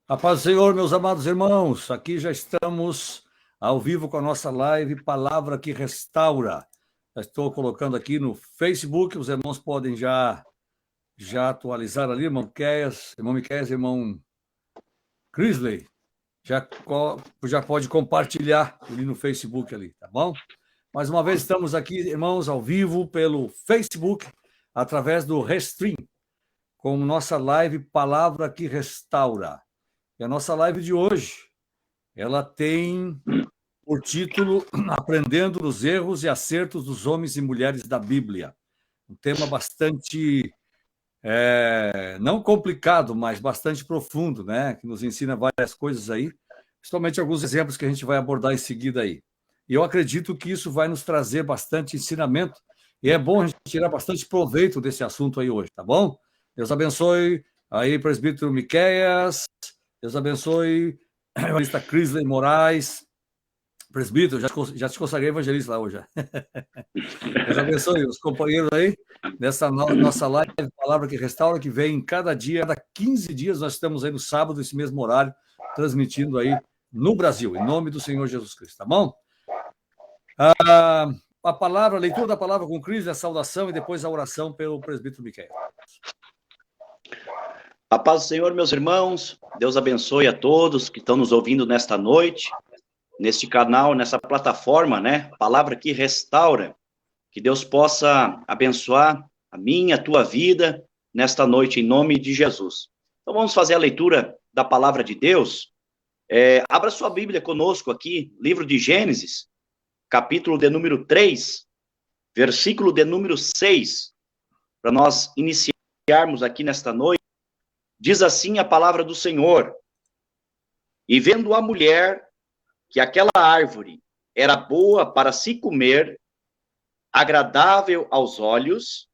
A paz do Senhor, meus amados irmãos, aqui já estamos ao vivo com a nossa live Palavra que Restaura. Já estou colocando aqui no Facebook, os irmãos podem já atualizar ali, irmão Miqueias, irmão Crisley, já pode compartilhar ali no Facebook ali, tá bom? Mais uma vez estamos aqui, irmãos, ao vivo pelo Facebook, através do Restream, com nossa live Palavra que Restaura. E a nossa live de hoje, ela tem por título Aprendendo dos Erros e Acertos dos Homens e Mulheres da Bíblia. Um tema bastante, não complicado, mas bastante profundo, né? Que nos ensina várias coisas aí, principalmente alguns exemplos que a gente vai abordar em seguida aí. E eu acredito que isso vai nos trazer bastante ensinamento, e é bom a gente tirar bastante proveito desse assunto aí hoje, tá bom? Deus abençoe aí, presbítero Miqueias. Deus abençoe, evangelista Crisley Moraes, presbítero, já te consagrei evangelista lá hoje. Deus abençoe os companheiros aí, nessa nossa live, Palavra que Restaura, que vem cada dia, cada 15 dias, nós estamos aí no sábado, esse mesmo horário, transmitindo aí no Brasil, em nome do Senhor Jesus Cristo, tá bom? A leitura da palavra com Crisley, a saudação e depois a oração pelo presbítero Miqueias. A paz do Senhor, meus irmãos, Deus abençoe a todos que estão nos ouvindo nesta noite, neste canal, nessa plataforma, né? Palavra que Restaura. Que Deus possa abençoar a minha, a tua vida, nesta noite, em nome de Jesus. Então vamos fazer a leitura da palavra de Deus. Abra sua Bíblia conosco aqui, livro de Gênesis, capítulo de número 3, versículo de número 6, para nós iniciarmos aqui nesta noite. Diz assim a palavra do Senhor: E vendo a mulher que aquela árvore era boa para se comer, agradável aos olhos,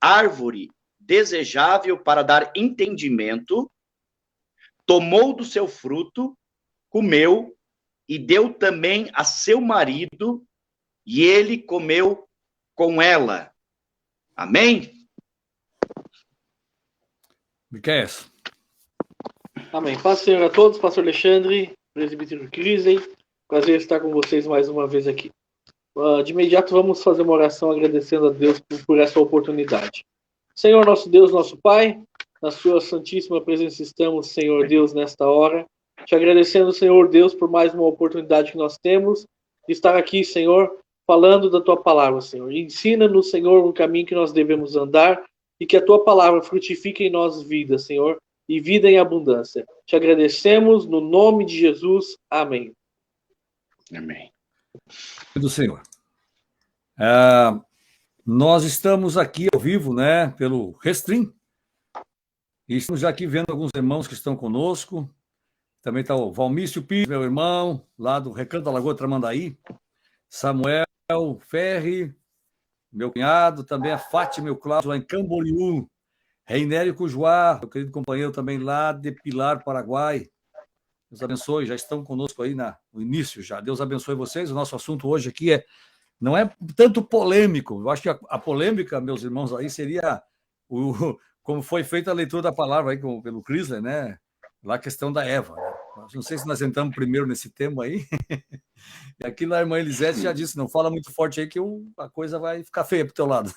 árvore desejável para dar entendimento, tomou do seu fruto, comeu e deu também a seu marido, e ele comeu com ela. Amém? Miqueias. Amém. Paz do Senhor a todos, pastor Alexandre, presbítero Crisley, prazer estar com vocês mais uma vez aqui. De imediato vamos fazer uma oração agradecendo a Deus por essa oportunidade. Senhor nosso Deus, nosso Pai, na sua santíssima presença estamos, Senhor Deus, nesta hora, te agradecendo, Senhor Deus, por mais uma oportunidade que nós temos de estar aqui, Senhor, falando da tua palavra, Senhor. Ensina-nos, Senhor, o caminho que nós devemos andar e que a tua palavra frutifique em nós vida, Senhor, e vida em abundância. Te agradecemos no nome de Jesus. Amém. Amém. Do Senhor. Nós estamos aqui ao vivo, né, pelo Restream, e estamos já aqui vendo alguns irmãos que estão conosco. Também está o Valmício Pires, meu irmão, lá do Recanto da Lagoa Tramandaí, Samuel Ferri, meu cunhado, também a Fátima e o Cláudio lá em Camboriú, Reinério Cujuá, meu querido companheiro também lá de Pilar, Paraguai. Deus abençoe, já estão conosco aí no início já. Deus abençoe vocês. O nosso assunto hoje aqui não é tanto polêmico. Eu acho que a polêmica, meus irmãos, aí seria como foi feita a leitura da palavra aí pelo Crisley, né? Lá a questão da Eva. Né? Não sei se nós entramos primeiro nesse tema aí. E aqui na irmã Elisete já disse, não fala muito forte aí que a coisa vai ficar feia pro teu lado.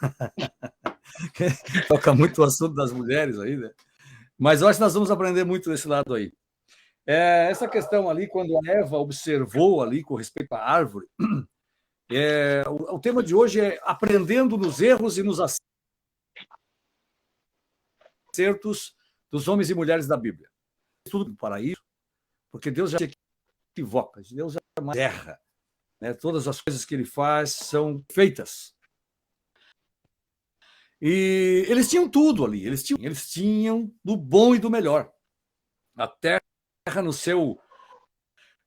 Toca muito o assunto das mulheres aí, né? Mas eu acho que nós vamos aprender muito desse lado aí. Essa questão ali, quando a Eva observou ali com respeito à árvore, o tema de hoje é aprendendo nos erros e nos acertos dos homens e mulheres da Bíblia. Tudo para isso, porque Deus já se equivoca, Deus jamais erra. Né? Todas as coisas que ele faz são feitas. E eles tinham tudo ali, eles tinham do bom e do melhor. A terra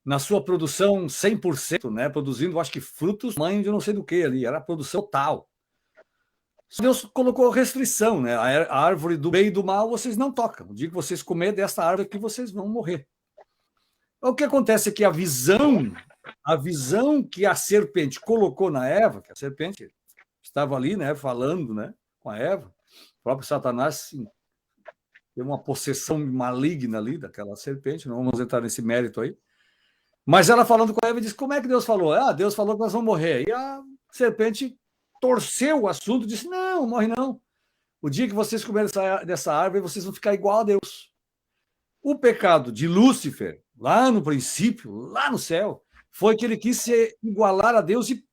na sua produção 100%, né, produzindo, acho que frutos, mãe de não sei do que ali, era a produção total. Deus colocou restrição, né? A árvore do bem e do mal vocês não tocam. O dia que vocês comerem dessa árvore aqui, vocês vão morrer. O que acontece é que a visão que a serpente colocou na Eva, que a serpente estava ali, né, falando, né, com a Eva, o próprio Satanás tem uma possessão maligna ali daquela serpente, não vamos entrar nesse mérito aí. Mas ela falando com a Eva, disse, como é que Deus falou? Deus falou que nós vamos morrer. E a serpente torceu o assunto, disse, não, morre não. O dia que vocês comerem dessa árvore, vocês vão ficar igual a Deus. O pecado de Lúcifer, lá no princípio, lá no céu, foi que ele quis se igualar a Deus e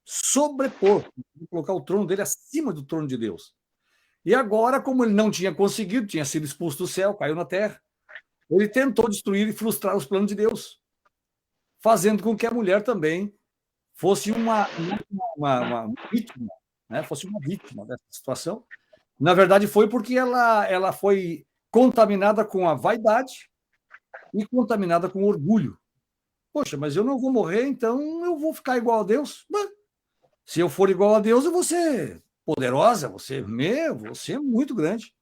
sobrepor, colocar o trono dele acima do trono de Deus. E agora, como ele não tinha conseguido, tinha sido expulso do céu, caiu na terra, ele tentou destruir e frustrar os planos de Deus, fazendo com que a mulher também fosse uma vítima, né? Fosse uma vítima dessa situação. Na verdade, foi porque ela foi contaminada com a vaidade e contaminada com o orgulho. Poxa, mas eu não vou morrer, então eu vou ficar igual a Deus? Se eu for igual a Deus, eu vou ser poderosa, vou ser muito grande.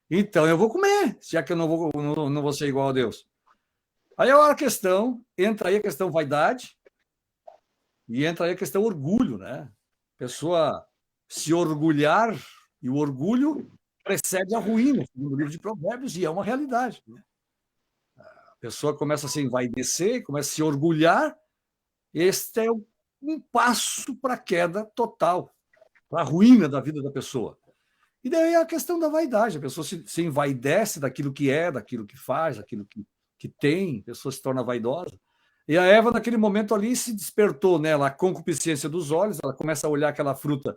Então eu vou comer, já que eu não vou ser igual a Deus. Aí entra aí a questão vaidade e entra aí a questão orgulho, né? A pessoa se orgulhar, e o orgulho precede a ruína, no livro de Provérbios, e é uma realidade. Né? A pessoa começa a se envaidecer, começa a se orgulhar, este é um passo para a queda total, para a ruína da vida da pessoa. E daí a questão da vaidade, a pessoa se envaidece daquilo que é, daquilo que faz, daquilo que tem, a pessoa se torna vaidosa. E a Eva, naquele momento ali, se despertou nela a concupiscência dos olhos, ela começa a olhar aquela fruta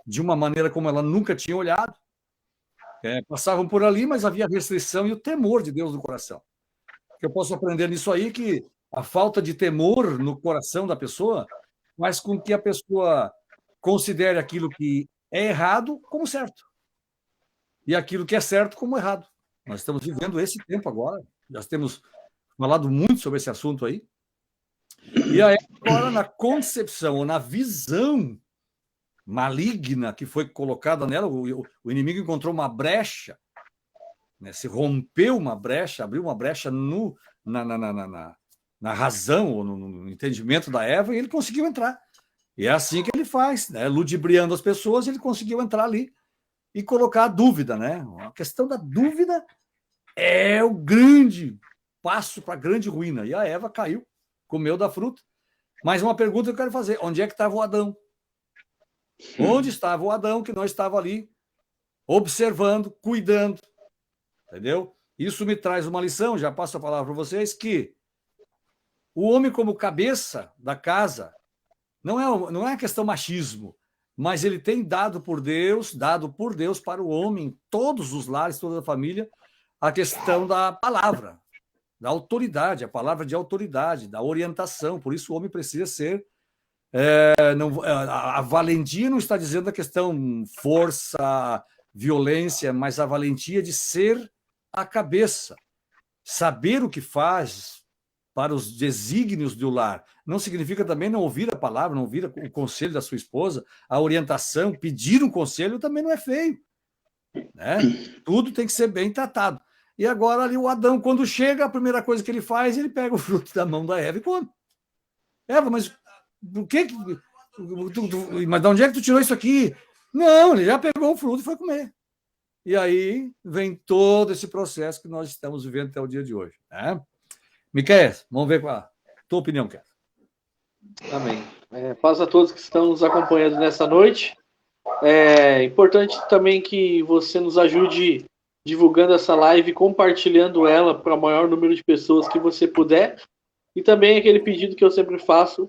de uma maneira como ela nunca tinha olhado. Passavam por ali, mas havia restrição e o temor de Deus no coração. O que eu posso aprender nisso aí que a falta de temor no coração da pessoa faz com que a pessoa considere aquilo que é errado como certo e aquilo que é certo como errado. Nós estamos vivendo esse tempo agora, já temos falado muito sobre esse assunto aí. E aí, agora, na concepção ou na visão maligna que foi colocada nela, o inimigo encontrou uma brecha, né? Se rompeu uma brecha, abriu uma brecha na razão ou no entendimento da Eva e ele conseguiu entrar. E é assim que ele faz, né? Ludibriando as pessoas, ele conseguiu entrar ali e colocar a dúvida, né? A questão da dúvida é o grande passo para a grande ruína. E a Eva caiu, comeu da fruta. Mas uma pergunta que eu quero fazer: onde é que estava o Adão? Onde estava o Adão que não estava ali observando, cuidando? Entendeu? Isso me traz uma lição, já passo a palavra para vocês, que o homem como cabeça da casa não é questão machismo, mas ele tem dado por Deus para o homem, todos os lares, toda a família, a questão da palavra, da autoridade, a palavra de autoridade, da orientação. Por isso o homem precisa ser... a valentia não está dizendo a questão força, violência, mas a valentia de ser a cabeça, saber o que faz para os desígnios do lar. Não significa também não ouvir a palavra, não ouvir o conselho da sua esposa, a orientação, pedir um conselho também não é feio. Né? Tudo tem que ser bem tratado. E agora ali o Adão, quando chega, a primeira coisa que ele faz, ele pega o fruto da mão da Eva e come. Eva, mas por que... Mas de onde é que tu tirou isso aqui? Não, ele já pegou o fruto e foi comer. E aí vem todo esse processo que nós estamos vivendo até o dia de hoje. Né? Miquel, vamos ver qual a tua opinião, Miquel. Amém. Paz a todos que estão nos acompanhando nessa noite. É importante também que você nos ajude divulgando essa live, compartilhando ela para o maior número de pessoas que você puder. E também aquele pedido que eu sempre faço,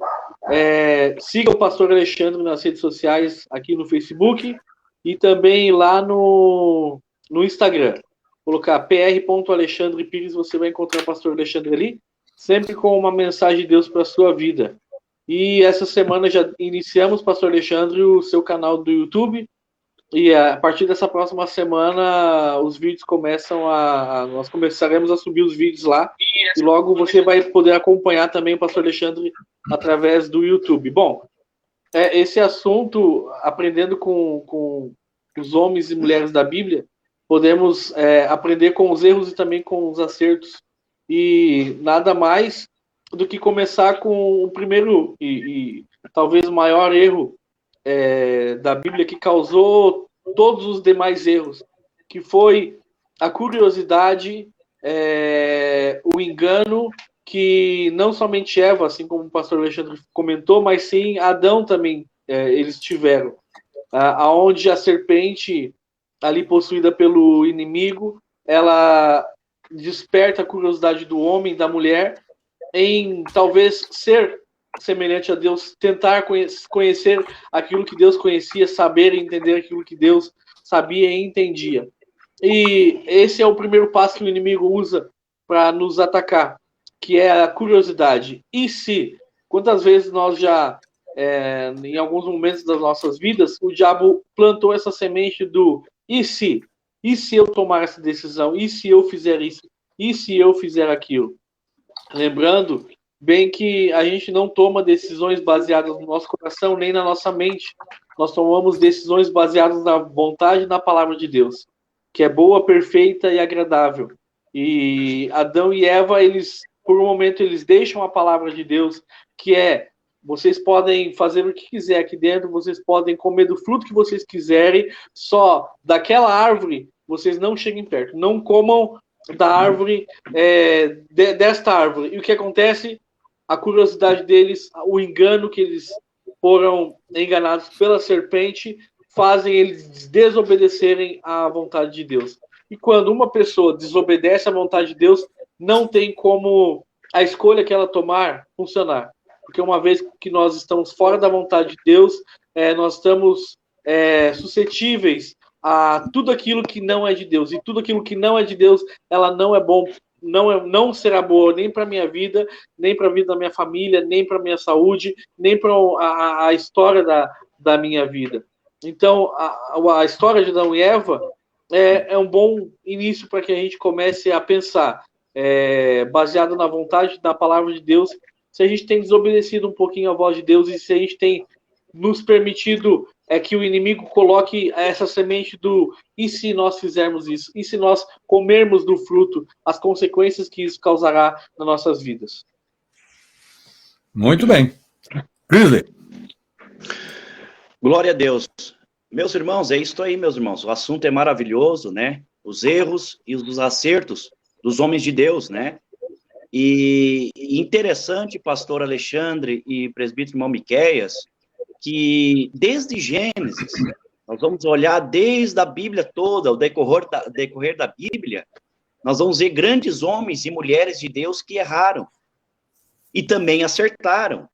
siga o Pastor Alexandre nas redes sociais, aqui no Facebook e também lá no Instagram. Colocar pr.alexandre Pires, você vai encontrar o Pastor Alexandre ali, sempre com uma mensagem de Deus para a sua vida. E essa semana já iniciamos, Pastor Alexandre, o seu canal do YouTube. E a partir dessa próxima semana, os vídeos nós começaremos a subir os vídeos lá. E logo você vai poder acompanhar também o Pastor Alexandre através do YouTube. Bom, esse assunto, aprendendo com os homens e mulheres da Bíblia, podemos aprender com os erros e também com os acertos. E nada mais do que começar com o primeiro e talvez o maior erro da Bíblia que causou todos os demais erros, que foi a curiosidade, o engano que não somente Eva, assim como o pastor Alexandre comentou, mas sim Adão também eles tiveram. Aonde a serpente, ali possuída pelo inimigo, ela desperta a curiosidade do homem, da mulher, em talvez ser semelhante a Deus, tentar conhecer aquilo que Deus conhecia, saber e entender aquilo que Deus sabia e entendia. E esse é o primeiro passo que o inimigo usa para nos atacar, que é a curiosidade. E se? Quantas vezes nós já, em alguns momentos das nossas vidas, o diabo plantou essa semente do e se? E se eu tomar essa decisão? E se eu fizer isso? E se eu fizer aquilo? Lembrando bem que a gente não toma decisões baseadas no nosso coração nem na nossa mente. Nós tomamos decisões baseadas na vontade e na palavra de Deus, que é boa, perfeita e agradável. E Adão e Eva, eles, por um momento, eles deixam a palavra de Deus, que é: vocês podem fazer o que quiser aqui dentro, vocês podem comer do fruto que vocês quiserem, só daquela árvore vocês não cheguem perto, não comam da árvore, desta árvore. E o que acontece? A curiosidade deles, o engano que eles foram enganados pela serpente, fazem eles desobedecerem à vontade de Deus. E quando uma pessoa desobedece à vontade de Deus, não tem como a escolha que ela tomar funcionar. Porque uma vez que nós estamos fora da vontade de Deus, nós estamos suscetíveis a tudo aquilo que não é de Deus. E tudo aquilo que não é de Deus, ela não é bom, não será boa nem para a minha vida, nem para a vida da minha família, nem para a minha saúde, nem para a história da minha vida. Então, a história de Adão e Eva é um bom início para que a gente comece a pensar, baseado na vontade da palavra de Deus, se a gente tem desobedecido um pouquinho a voz de Deus e se a gente tem nos permitido que o inimigo coloque essa semente do e se nós fizermos isso? E se nós comermos do fruto, as consequências que isso causará nas nossas vidas? Muito bem. Crisley. Glória a Deus. Meus irmãos, é isso aí, meus irmãos. O assunto é maravilhoso, né? Os erros e os acertos dos homens de Deus, né? E interessante, pastor Alexandre e presbítero irmão Miqueias, que desde Gênesis, nós vamos olhar desde a Bíblia toda, o decorrer da Bíblia, nós vamos ver grandes homens e mulheres de Deus que erraram e também acertaram.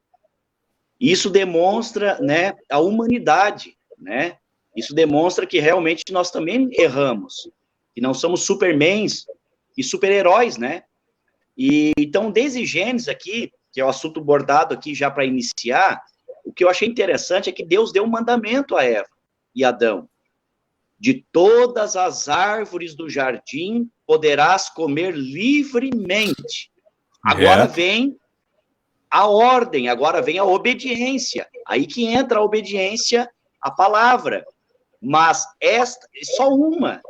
Isso demonstra, né, a humanidade, né? Isso demonstra que realmente nós também erramos, que não somos supermans e super-heróis, né? E então, desde Gênesis aqui, que é o assunto bordado aqui já para iniciar, o que eu achei interessante é que Deus deu um mandamento a Eva e Adão. De todas as árvores do jardim poderás comer livremente. Agora vem a ordem, agora vem a obediência. Aí que entra a obediência à palavra. Mas esta, só uma,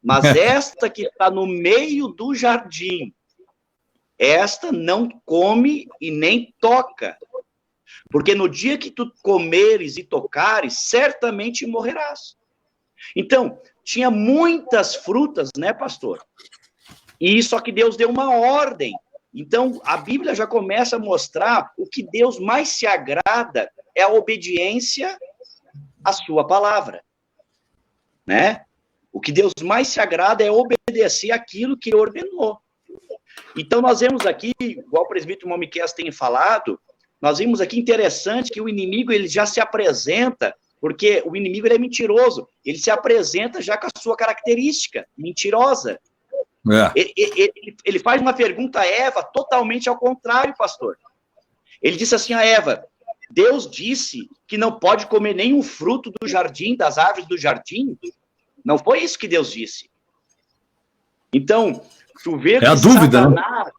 mas esta que está no meio do jardim, esta não come e nem toca. Porque no dia que tu comeres e tocares, certamente morrerás. Então, tinha muitas frutas, né, pastor? E só que Deus deu uma ordem. Então, a Bíblia já começa a mostrar o que Deus mais se agrada é a obediência à sua palavra, né? O que Deus mais se agrada é obedecer aquilo que Ele ordenou. Então, nós vemos aqui, igual o presbítero irmão Miqueias tem falado, nós vimos aqui interessante que o inimigo ele já se apresenta, porque o inimigo ele é mentiroso, ele se apresenta já com a sua característica mentirosa. Ele faz uma pergunta a Eva totalmente ao contrário, pastor. Ele disse assim a Eva: Deus disse que não pode comer nenhum fruto do jardim, das árvores do jardim? Não foi isso que Deus disse. Então, tu vê que a dúvida, Satanás, né?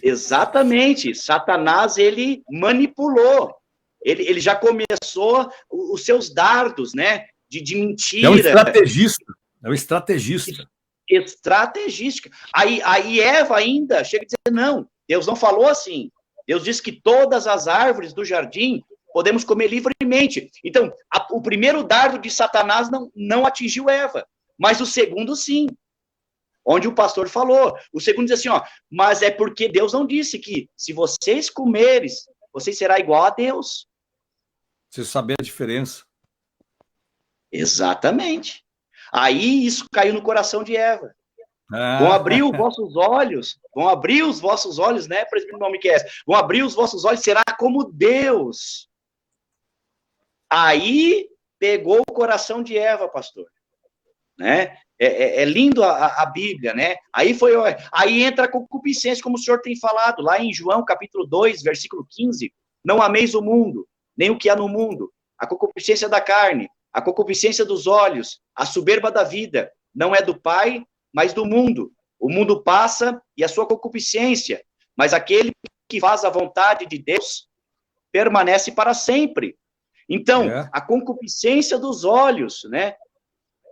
Exatamente, Satanás, ele manipulou, ele já começou os seus dardos, né, de mentira. É um estrategista. Estrategística. Aí Eva ainda chega a dizer, não, Deus não falou assim. Deus disse que todas as árvores do jardim podemos comer livremente. Então, o primeiro dardo de Satanás não atingiu Eva, mas o segundo sim. onde o pastor falou. O segundo diz assim, ó, mas é porque Deus não disse que se vocês comeres, você será igual a Deus. Você saber a diferença. Exatamente. Aí isso caiu no coração de Eva. Ah. Vão abrir os vossos olhos, né, presbítero nome que é esse? Vão abrir os vossos olhos, será como Deus. Aí pegou o coração de Eva, pastor. Né? É lindo a Bíblia, né? Aí entra a concupiscência, como o senhor tem falado, lá em João, capítulo 2, versículo 15. Não ameis o mundo, nem o que há no mundo. A concupiscência da carne, a concupiscência dos olhos, a soberba da vida, não é do Pai, mas do mundo. O mundo passa e a sua concupiscência, mas aquele que faz a vontade de Deus permanece para sempre. Então, a concupiscência dos olhos, né?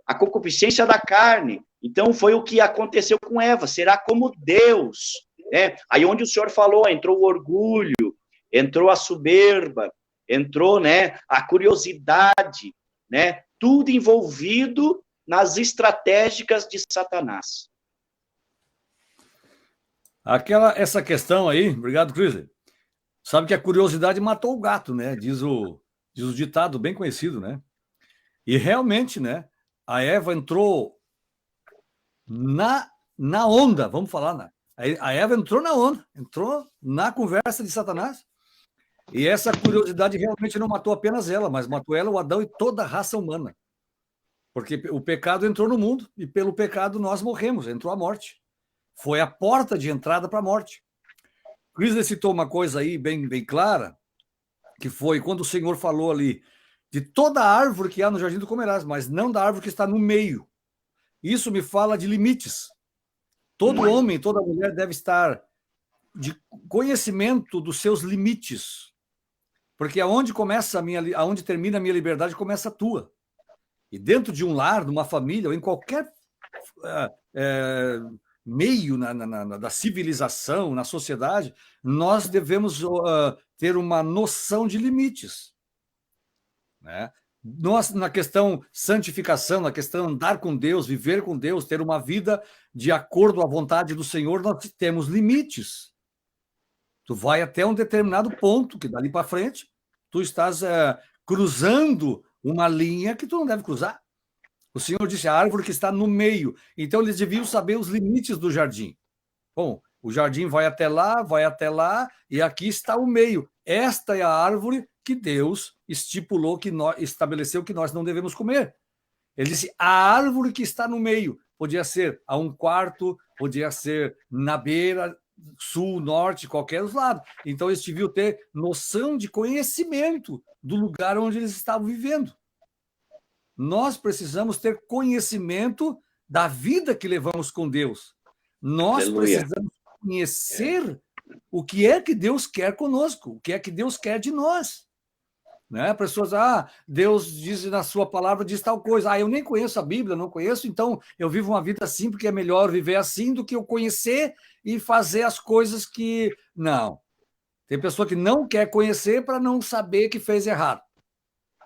A concupiscência da carne. Então, foi o que aconteceu com Eva. Será como Deus, né? Aí onde o senhor falou, entrou o orgulho, entrou a soberba, entrou, né, a curiosidade, né? Tudo envolvido nas estratégicas de Satanás. Essa questão aí, obrigado, Cris. Sabe que a curiosidade matou o gato, né? Diz o ditado bem conhecido, né? E realmente, né? A Eva entrou na onda, vamos falar, né? A Eva entrou na onda, entrou na conversa de Satanás. E essa curiosidade realmente não matou apenas ela, mas matou ela, o Adão e toda a raça humana. Porque o pecado entrou no mundo e pelo pecado nós morremos, entrou a morte. Foi a porta de entrada para a morte. Cris citou uma coisa aí bem, bem clara, que foi quando o Senhor falou ali de toda a árvore que há no jardim do comerás, mas não da árvore que está no meio. Isso me fala de limites. Todo homem, toda mulher deve estar de conhecimento dos seus limites. Porque aonde termina a minha liberdade, começa a tua. E dentro de um lar, de uma família, ou em qualquer meio da civilização, na sociedade, nós devemos ter uma noção de limites. Né? Nós, na questão santificação, na questão andar com Deus, viver com Deus, ter uma vida de acordo à vontade do Senhor, nós temos limites. Tu vai até um determinado ponto, que dali para frente, tu estás cruzando uma linha que tu não deve cruzar. O Senhor disse a árvore que está no meio. Então, eles deviam saber os limites do jardim. Bom, o jardim vai até lá, e aqui está o meio. Esta é a árvore que Deus estabeleceu que nós não devemos comer. Ele disse, a árvore que está no meio. Podia ser a um quarto, podia ser na beira, sul, norte, qualquer dos lados. Então, eles deviam ter noção de conhecimento do lugar onde eles estavam vivendo. Nós precisamos ter conhecimento da vida que levamos com Deus. Nós precisamos conhecer o que é que Deus quer conosco, o que é que Deus quer de nós. Né? Pessoas, Deus diz na sua palavra, diz tal coisa. Eu nem conheço a Bíblia, não conheço, então eu vivo uma vida assim, porque é melhor viver assim do que eu conhecer e fazer as coisas que... Não. Tem pessoa que não quer conhecer para não saber que fez errado.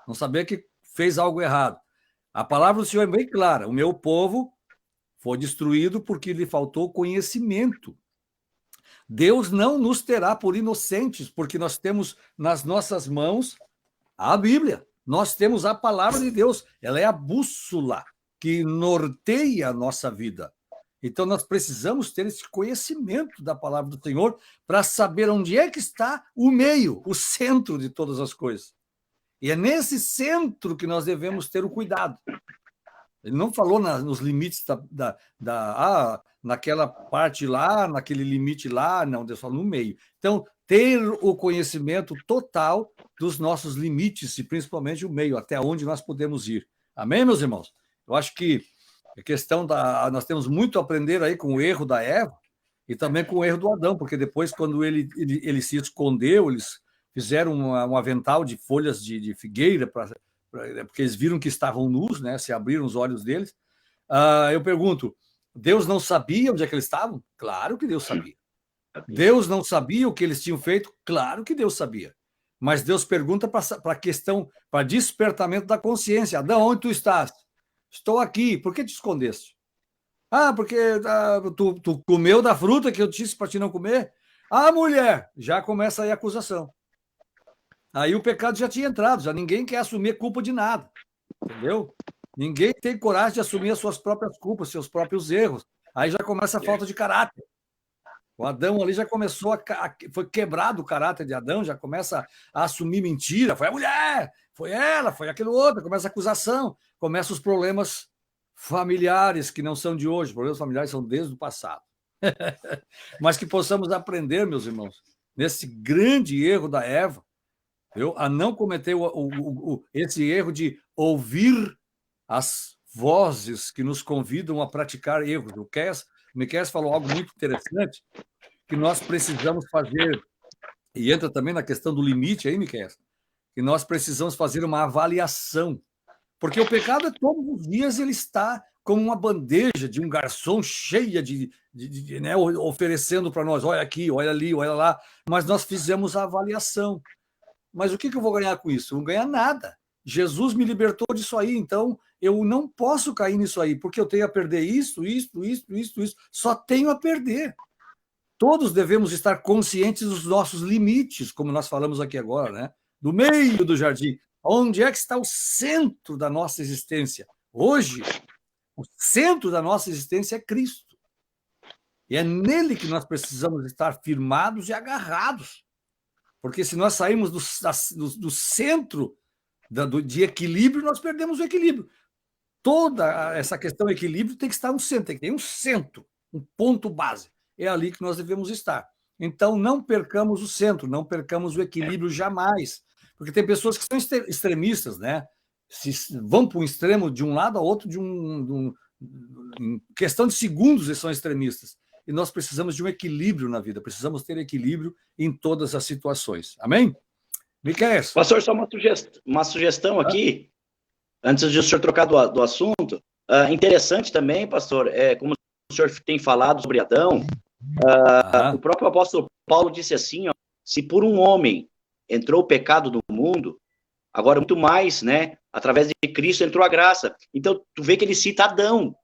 Não saber que fez algo errado. A palavra do Senhor é bem clara. O meu povo foi destruído porque lhe faltou conhecimento. Deus não nos terá por inocentes, porque nós temos nas nossas mãos a Bíblia. Nós temos a palavra de Deus. Ela é a bússola que norteia a nossa vida. Então, nós precisamos ter esse conhecimento da palavra do Senhor para saber onde é que está o meio, o centro de todas as coisas. E é nesse centro que nós devemos ter o cuidado. Ele não falou nos limites naquela parte lá, naquele limite lá, não, Deus falou no meio. Então, ter o conhecimento total dos nossos limites, e principalmente o meio, até onde nós podemos ir. Amém, meus irmãos? Eu acho que a questão nós temos muito a aprender aí com o erro da Eva e também com o erro do Adão, porque depois, quando ele se escondeu, eles fizeram um avental de folhas de figueira, porque eles viram que estavam nus, né? Se abriram os olhos deles. Eu pergunto, Deus não sabia onde é que eles estavam? Claro que Deus sabia. Deus não sabia o que eles tinham feito? Claro que Deus sabia. Mas Deus pergunta para a questão, para despertamento da consciência. Adão, onde tu estás? Estou aqui. Por que te escondeste? Ah, porque tu comeu da fruta que eu disse para ti não comer? Ah, mulher, já começa aí a acusação. Aí o pecado já tinha entrado, já ninguém quer assumir culpa de nada, entendeu? Ninguém tem coragem de assumir as suas próprias culpas, seus próprios erros. Aí já começa a falta de caráter. O Adão ali já começou foi quebrado o caráter de Adão, já começa a assumir mentira. Foi a mulher, foi ela, foi aquilo outro. Começa a acusação, começam os problemas familiares que não são de hoje. Os problemas familiares são desde o passado. Mas que possamos aprender, meus irmãos, nesse grande erro da Eva, a não cometer esse erro de ouvir as vozes que nos convidam a praticar erros. O Miqueias falou algo muito interessante, que nós precisamos fazer, e entra também na questão do limite aí, Miqueias, que nós precisamos fazer uma avaliação, porque o pecado todos os dias ele está como uma bandeja de um garçom cheia né, oferecendo para nós, olha aqui, olha ali, olha lá, mas nós fizemos a avaliação. Mas o que eu vou ganhar com isso? Não ganhar nada. Jesus me libertou disso aí, então eu não posso cair nisso aí, porque eu tenho a perder isso. Só tenho a perder. Todos devemos estar conscientes dos nossos limites, como nós falamos aqui agora, né? Do meio do jardim. Onde é que está o centro da nossa existência? Hoje, o centro da nossa existência é Cristo. E é nele que nós precisamos estar firmados e agarrados. Porque se nós sairmos do centro de equilíbrio, nós perdemos o equilíbrio. Toda essa questão de equilíbrio tem que estar no centro, tem que ter um centro, um ponto base. É ali que nós devemos estar. Então, não percamos o centro, não percamos o equilíbrio jamais. Porque tem pessoas que são extremistas, né? Vão para um extremo de um lado ao outro, em questão de segundos, eles são extremistas. E nós precisamos de um equilíbrio na vida, precisamos ter equilíbrio em todas as situações. Amém? Miqueias. Pastor, só uma sugestão aqui, antes de o senhor trocar do assunto. Interessante também, pastor, como o senhor tem falado sobre Adão, o próprio apóstolo Paulo disse assim, ó, se por um homem entrou o pecado no mundo, agora muito mais, né, através de Cristo entrou a graça. Então, tu vê que ele cita Adão.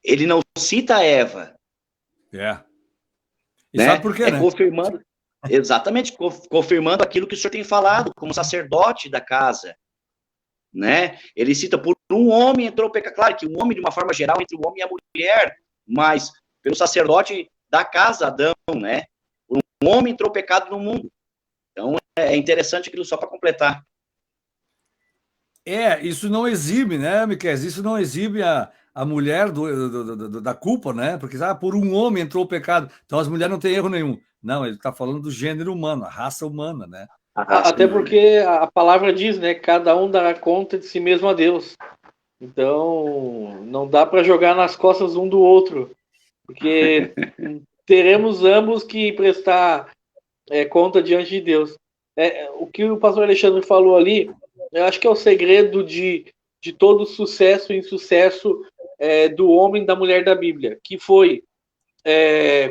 Ele não cita Eva. E né? Sabe por quê, né? Confirmando, exatamente, confirmando aquilo que o senhor tem falado, como sacerdote da casa. Né? Ele cita, por um homem entrou o pecado. Claro que um homem, de uma forma geral, entre o homem e a mulher, mas pelo sacerdote da casa, Adão, né? Por um homem entrou o pecado no mundo. Então, é interessante aquilo só para completar. Isso não exibe, né, Miqueias? Isso não exibe a mulher da culpa, né? Porque por um homem entrou o pecado, então as mulheres não têm erro nenhum. Não, ele está falando do gênero humano, a raça humana, né? Até porque a palavra diz, né? Cada um dará conta de si mesmo a Deus. Então, não dá para jogar nas costas um do outro, porque teremos ambos que prestar conta diante de Deus. O que o pastor Alexandre falou ali, eu acho que é o segredo de todo sucesso e insucesso do homem e da mulher da Bíblia, que foi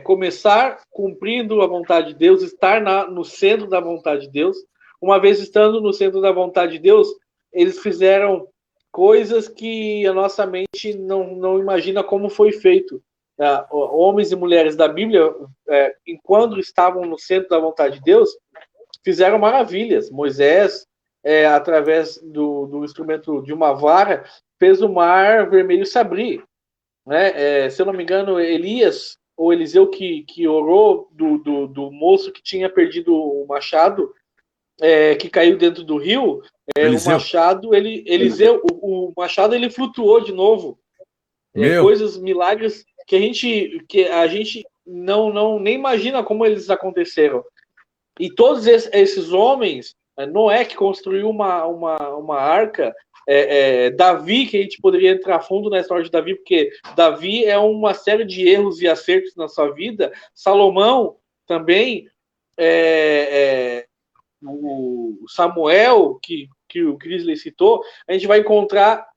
começar cumprindo a vontade de Deus, estar no centro da vontade de Deus. Uma vez estando no centro da vontade de Deus, eles fizeram coisas que a nossa mente não imagina como foi feito. Homens e mulheres da Bíblia, enquanto estavam no centro da vontade de Deus, fizeram maravilhas. Moisés, através do instrumento de uma vara, fez o mar vermelho se abrir. Né? Se eu não me engano, Elias ou Eliseu que orou do moço que tinha perdido o machado, que caiu dentro do rio, o machado, Eliseu, o machado ele flutuou de novo. Coisas, milagres que a gente não nem imagina como eles aconteceram. E todos esses homens, Noé que construiu uma arca, Davi, que a gente poderia entrar fundo na história de Davi, porque Davi é uma série de erros e acertos na sua vida. Salomão também, o Samuel, que o Crisley citou, a gente vai encontrar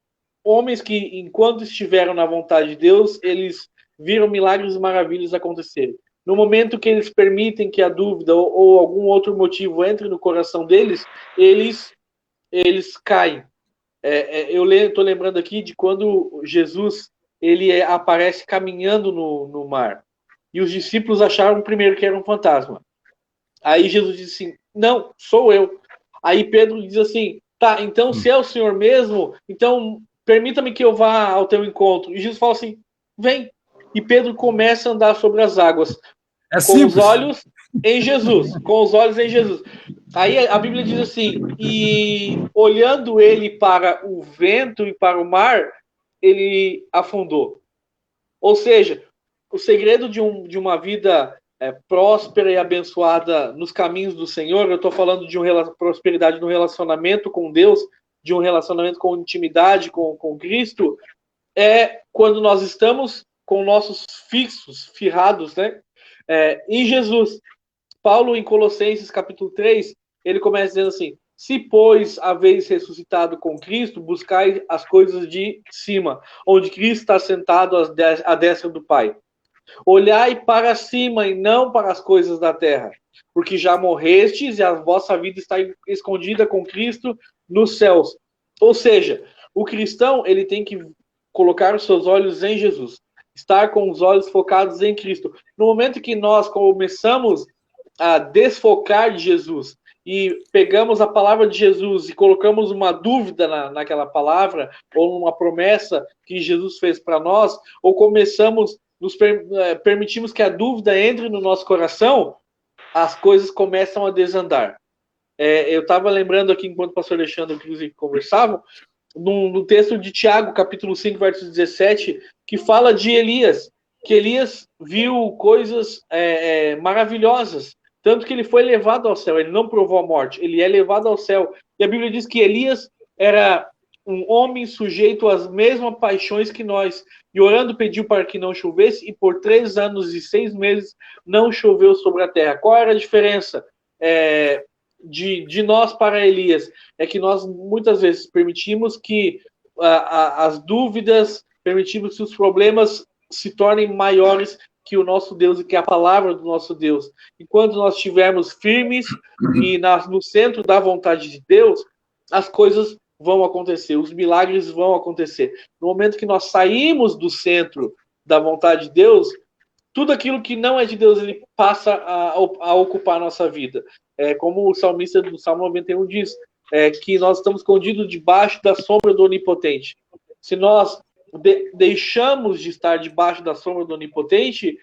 homens que, enquanto estiveram na vontade de Deus, eles viram milagres e maravilhas acontecerem. No momento que eles permitem que a dúvida ou algum outro motivo entre no coração deles, eles caem. Eu estou lembrando aqui de quando Jesus ele aparece caminhando no mar. E os discípulos acharam primeiro que era um fantasma. Aí Jesus disse assim, não, sou eu. Aí Pedro diz assim, tá, então se é o Senhor mesmo, então permita-me que eu vá ao teu encontro. E Jesus fala assim, vem. E Pedro começa a andar sobre as águas. É com simples. os olhos em Jesus. Com os olhos em Jesus. Aí a Bíblia diz assim, e olhando ele para o vento e para o mar, ele afundou. Ou seja, o segredo de uma vida próspera e abençoada nos caminhos do Senhor, eu estou falando de prosperidade no relacionamento com Deus, de um relacionamento com intimidade com Cristo, é quando nós estamos com nossos fixos, firrados, né? Em Jesus. Paulo, em Colossenses capítulo 3, ele começa dizendo assim, se, pois, haveis ressuscitado com Cristo, buscai as coisas de cima, onde Cristo está sentado à destra do Pai. Olhai para cima e não para as coisas da terra, porque já morrestes e a vossa vida está escondida com Cristo nos céus. Ou seja, o cristão ele tem que colocar os seus olhos em Jesus, estar com os olhos focados em Cristo. No momento que nós começamos a desfocar de Jesus e pegamos a palavra de Jesus e colocamos uma dúvida naquela palavra ou uma promessa que Jesus fez para nós, ou começamos permitimos que a dúvida entre no nosso coração, as coisas começam a desandar. Eu estava lembrando aqui, enquanto o pastor Alexandre e o Cris conversavam, no texto de Tiago, capítulo 5, verso 17, que fala de Elias, que Elias viu coisas maravilhosas, tanto que ele foi levado ao céu, ele não provou a morte, ele é levado ao céu. E a Bíblia diz que Elias era um homem sujeito às mesmas paixões que nós, e orando pediu para que não chovesse, e por 3 anos e 6 meses não choveu sobre a terra. Qual era a diferença de nós para Elias? É que nós muitas vezes permitimos que as dúvidas, permitimos que os problemas se tornem maiores que o nosso Deus e que a palavra do nosso Deus. Enquanto nós estivermos firmes e no centro da vontade de Deus, as coisas vão acontecer, os milagres vão acontecer. No momento que nós saímos do centro da vontade de Deus, tudo aquilo que não é de Deus, ele passa a ocupar a nossa vida. Como o salmista do Salmo 91 diz, que nós estamos escondidos debaixo da sombra do Onipotente. Se nós deixamos de estar debaixo da sombra do Onipotente,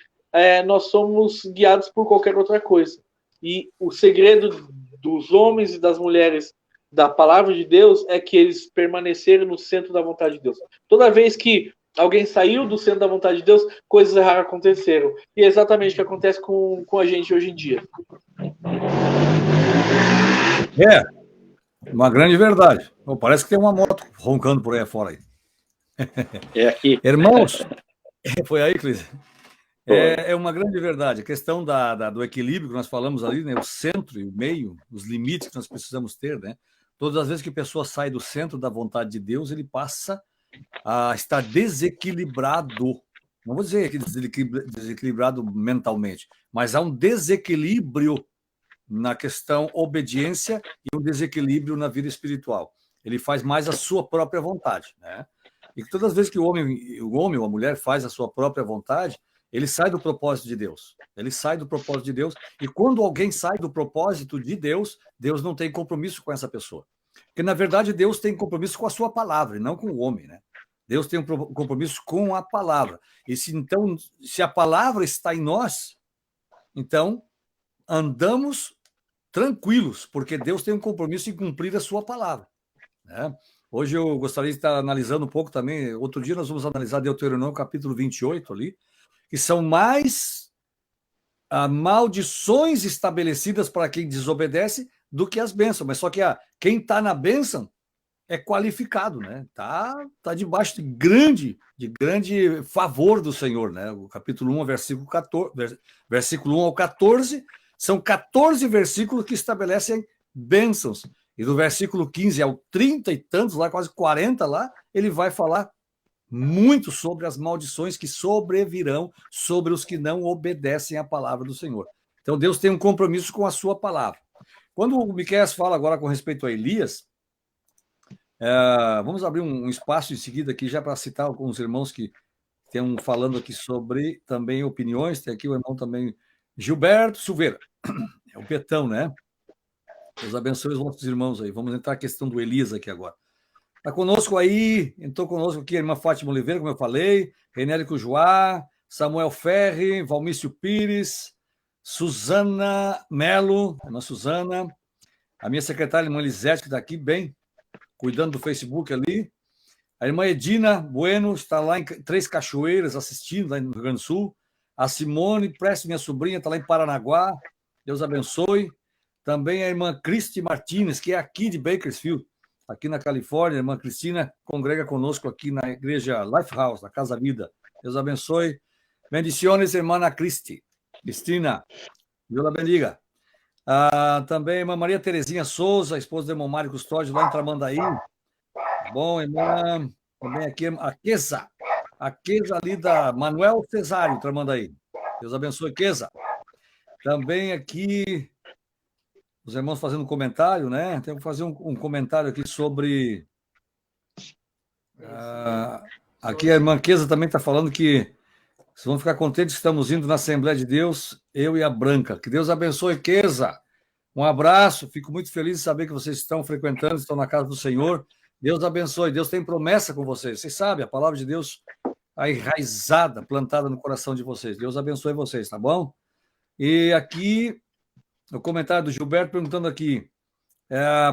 nós somos guiados por qualquer outra coisa. E o segredo dos homens e das mulheres da palavra de Deus é que eles permaneceram no centro da vontade de Deus. Toda vez que alguém saiu do centro da vontade de Deus, coisas erradas aconteceram. E é exatamente o que acontece com a gente hoje em dia. Uma grande verdade. Parece que tem uma moto roncando por aí fora. Aí. É aqui. Irmãos, foi aí, Cris? É uma grande verdade. A questão do equilíbrio que nós falamos ali, né? O centro e o meio, os limites que nós precisamos ter, né? Todas as vezes que a pessoa sai do centro da vontade de Deus, ele passa a estar desequilibrado. Não vou dizer que desequilibrado mentalmente, mas há um desequilíbrio na questão obediência e um desequilíbrio na vida espiritual. Ele faz mais a sua própria vontade, né? E todas as vezes que o homem ou a mulher faz a sua própria vontade, ele sai do propósito de Deus. Ele sai do propósito de Deus. E quando alguém sai do propósito de Deus, Deus não tem compromisso com essa pessoa. Porque, na verdade, Deus tem compromisso com a sua palavra, e não com o homem, né? Deus tem um compromisso com a palavra. E se a palavra está em nós, então andamos tranquilos, porque Deus tem um compromisso em cumprir a sua palavra, né? Hoje eu gostaria de estar analisando um pouco também. Outro dia nós vamos analisar Deuteronômio capítulo 28 ali, que são mais maldições estabelecidas para quem desobedece do que as bênçãos. Mas só que quem está na bênção é qualificado, né? Tá debaixo de grande favor do Senhor, né? O capítulo 1, versículo 1 ao 14, são 14 versículos que estabelecem bênçãos. E do versículo 15 ao 30 e tantos, lá quase 40 lá, ele vai falar muito sobre as maldições que sobrevirão sobre os que não obedecem à palavra do Senhor. Então Deus tem um compromisso com a sua palavra. Quando o Miqueias fala agora com respeito a Elias, vamos abrir um espaço em seguida aqui já para citar alguns irmãos que Tem um falando aqui sobre também opiniões, tem aqui o irmão também, Gilberto Silveira, é o Betão, né? Deus abençoe os nossos irmãos aí. Vamos entrar na questão do Elias aqui agora. Está conosco aí, entrou conosco aqui a irmã Fátima Oliveira, como eu falei, Renérico Joá, Samuel Ferri, Valmício Pires, Suzana Melo, a irmã Suzana, a minha secretária, a irmã Elisete, que está aqui bem, cuidando do Facebook ali. A irmã Edina Bueno está lá em Três Cachoeiras, assistindo, lá no Rio Grande do Sul. A Simone Preste, minha sobrinha, está lá em Paranaguá. Deus abençoe. Também a irmã Cristi Martins, que é aqui de Bakersfield, aqui na Califórnia. A irmã Cristina congrega conosco aqui na igreja Lifehouse, na Casa Vida. Deus abençoe. Bendiciones, irmã Cristi. Cristina, Deus a bendiga. Também a irmã Maria Terezinha Souza, esposa do irmão Mário Custódio, lá em Tramandaí. Bom, irmã, também aqui a Queza ali da Manuel Cesário, Tramandaí. Deus abençoe, Queza. Também aqui, os irmãos fazendo um comentário, né? Tenho que fazer um comentário aqui sobre... aqui a irmã Queza também está falando que vocês vão ficar contentes que estamos indo na Assembleia de Deus, eu e a Branca. Que Deus abençoe, Queza. Um abraço, fico muito feliz de saber que vocês estão frequentando, estão na casa do Senhor. Deus abençoe, Deus tem promessa com vocês. Vocês sabem, a palavra de Deus enraizada, plantada no coração de vocês. Deus abençoe vocês, tá bom? E aqui, o comentário do Gilberto perguntando aqui,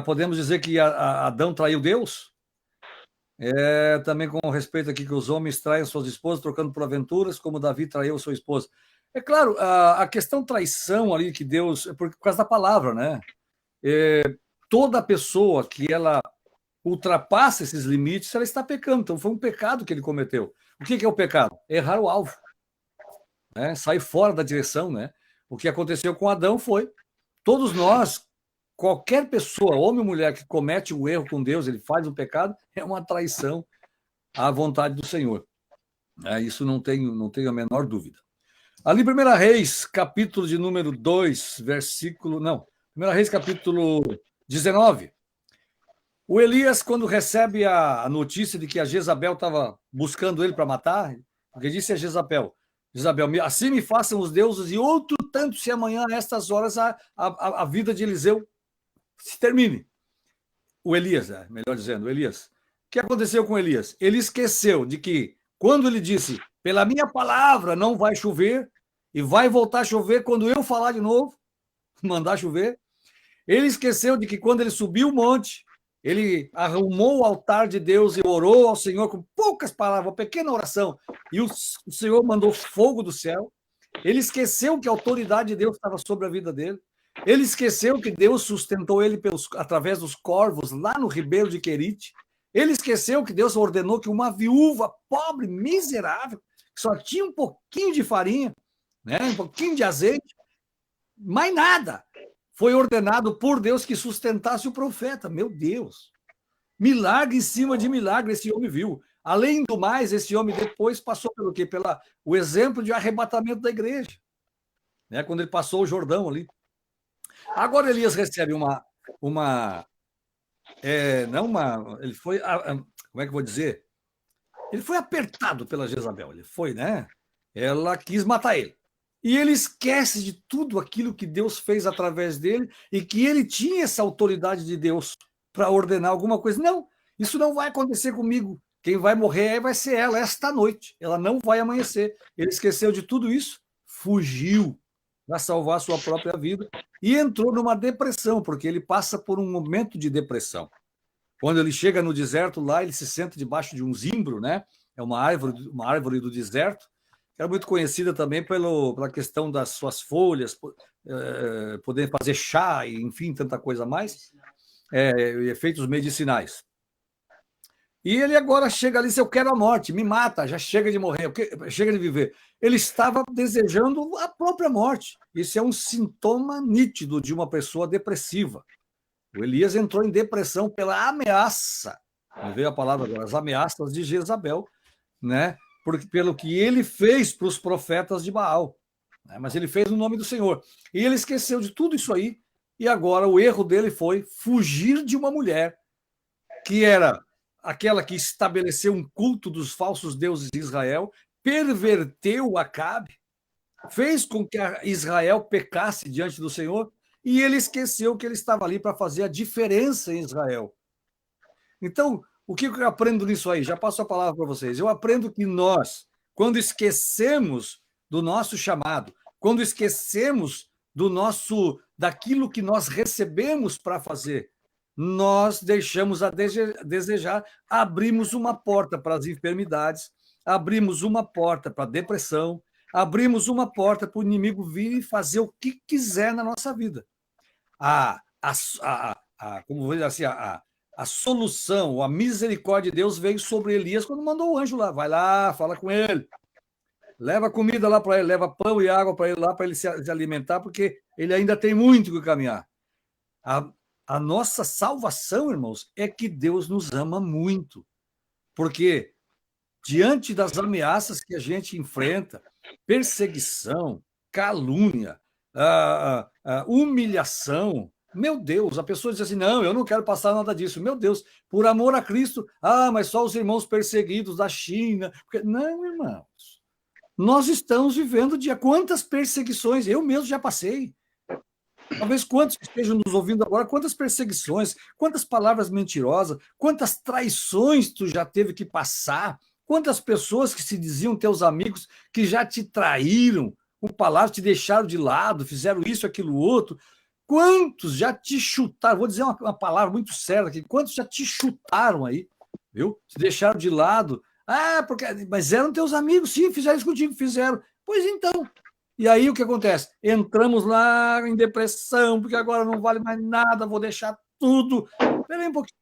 podemos dizer que Adão traiu Deus? Também com respeito aqui que os homens traem suas esposas, trocando por aventuras, como Davi traiu sua esposa. É claro, a questão traição ali que Deus... por causa da palavra, né? Toda pessoa que ela ultrapassa esses limites, ela está pecando. Então, foi um pecado que ele cometeu. O que é o pecado? Errar o alvo. Né? Sair fora da direção. Né? O que aconteceu com Adão foi... Todos nós, qualquer pessoa, homem ou mulher, que comete um erro com Deus, ele faz um pecado, é uma traição à vontade do Senhor. Isso não tenho a menor dúvida. Ali, 1 Reis, capítulo de número 2, versículo... Não, 1 Reis, capítulo 19. O Elias, quando recebe a notícia de que a Jezabel estava buscando ele para matar, porque disse a Jezabel, assim me façam os deuses e outro tanto se amanhã, a estas horas, a vida de Eliseu se termine. O Elias, melhor dizendo, o Elias. O que aconteceu com Elias? Ele esqueceu de que, quando ele disse, pela minha palavra não vai chover, e vai voltar a chover quando eu falar de novo, mandar chover, ele esqueceu de que quando ele subiu o monte, ele arrumou o altar de Deus e orou ao Senhor com poucas palavras, uma pequena oração, e o Senhor mandou fogo do céu. Ele esqueceu que a autoridade de Deus estava sobre a vida dele. Ele esqueceu que Deus sustentou ele através dos corvos lá no ribeiro de Querite. Ele esqueceu que Deus ordenou que uma viúva pobre, miserável, que só tinha um pouquinho de farinha, né, um pouquinho de azeite, mais nada, foi ordenado por Deus que sustentasse o profeta. Meu Deus! Milagre em cima de milagre esse homem viu. Além do mais, esse homem depois passou pelo quê? O exemplo de arrebatamento da igreja, né? Quando ele passou o Jordão ali. Agora Elias recebe ele foi, como é que eu vou dizer? Ele foi apertado pela Jezabel, ele foi, né? Ela quis matar ele. E ele esquece de tudo aquilo que Deus fez através dele e que ele tinha essa autoridade de Deus para ordenar alguma coisa. Não, isso não vai acontecer comigo. Quem vai morrer vai ser ela esta noite. Ela não vai amanhecer. Ele esqueceu de tudo isso, fugiu para salvar a sua própria vida e entrou numa depressão, porque ele passa por um momento de depressão. Quando ele chega no deserto lá, ele se senta debaixo de um zimbro, né? É uma árvore do deserto, que era muito conhecida também pela questão das suas folhas, poder fazer chá, e, enfim, tanta coisa mais, efeitos medicinais. E ele agora chega ali, se eu quero a morte, me mata, já chega de morrer, chega de viver. Ele estava desejando a própria morte. Isso é um sintoma nítido de uma pessoa depressiva. O Elias entrou em depressão pela ameaça, me veio a palavra agora, as ameaças de Jezabel, né? Pelo que ele fez para os profetas de Baal, né? Mas ele fez no nome do Senhor. E ele esqueceu de tudo isso aí, e agora o erro dele foi fugir de uma mulher que era aquela que estabeleceu um culto dos falsos deuses de Israel, perverteu Acabe, fez com que Israel pecasse diante do Senhor, e ele esqueceu que ele estava ali para fazer a diferença em Israel. Então, o que eu aprendo nisso aí? Já passo a palavra para vocês. Eu aprendo que nós, quando esquecemos do nosso chamado, quando esquecemos daquilo que nós recebemos para fazer, nós deixamos a desejar, abrimos uma porta para as enfermidades, abrimos uma porta para a depressão, abrimos uma porta para o inimigo vir e fazer o que quiser na nossa vida. Como vou dizer assim, a solução, a misericórdia de Deus veio sobre Elias quando mandou o anjo lá. Vai lá, fala com ele, leva comida lá para ele, leva pão e água para ele lá, para ele se alimentar, porque ele ainda tem muito que caminhar. A nossa salvação, irmãos, é que Deus nos ama muito. Porque diante das ameaças que a gente enfrenta, perseguição, calúnia, humilhação, meu Deus, a pessoa diz assim, não, eu não quero passar nada disso. Meu Deus, por amor a Cristo, mas só os irmãos perseguidos da China. Não, irmãos, nós estamos vivendo quantas perseguições, eu mesmo já passei. Talvez quantos que estejam nos ouvindo agora, quantas perseguições, quantas palavras mentirosas, quantas traições tu já teve que passar, quantas pessoas que se diziam teus amigos que já te traíram com palavras, te deixaram de lado, fizeram isso, aquilo, outro. Quantos já te chutaram? Vou dizer uma palavra muito séria aqui. Quantos já te chutaram aí, viu? Te deixaram de lado. Mas eram teus amigos, sim, fizeram isso contigo, fizeram. Pois então. E aí o que acontece? Entramos lá em depressão, porque agora não vale mais nada, vou deixar tudo. Espera aí um pouquinho.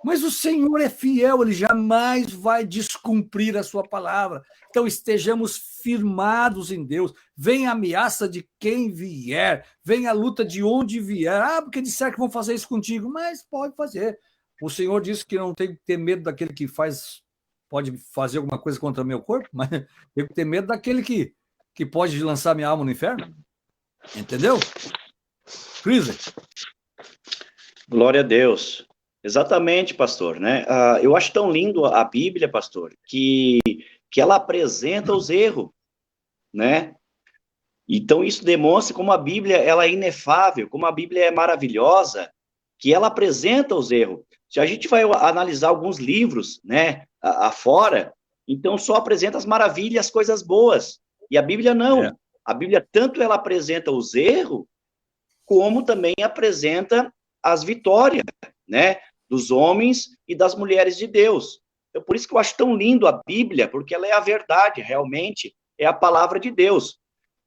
Mas o Senhor é fiel, ele jamais vai descumprir a sua palavra. Então estejamos firmados em Deus. Vem a ameaça de quem vier, vem a luta de onde vier. Porque disseram que vão fazer isso contigo, mas pode fazer. O Senhor disse que não tem que ter medo daquele que pode fazer alguma coisa contra o meu corpo, mas tem que ter medo daquele que pode lançar minha alma no inferno. Entendeu? Crise. Glória a Deus. Exatamente, pastor, né? Eu acho tão lindo a Bíblia, pastor, que ela apresenta os erros, né? Então, isso demonstra como a Bíblia ela é inefável, como a Bíblia é maravilhosa, que ela apresenta os erros. Se a gente vai analisar alguns livros, né, afora, então só apresenta as maravilhas, as coisas boas. E a Bíblia não. A Bíblia tanto ela apresenta os erros, como também apresenta as vitórias, né? Dos homens e das mulheres de Deus. Então, por isso que eu acho tão lindo a Bíblia, porque ela é a verdade, realmente, é a palavra de Deus.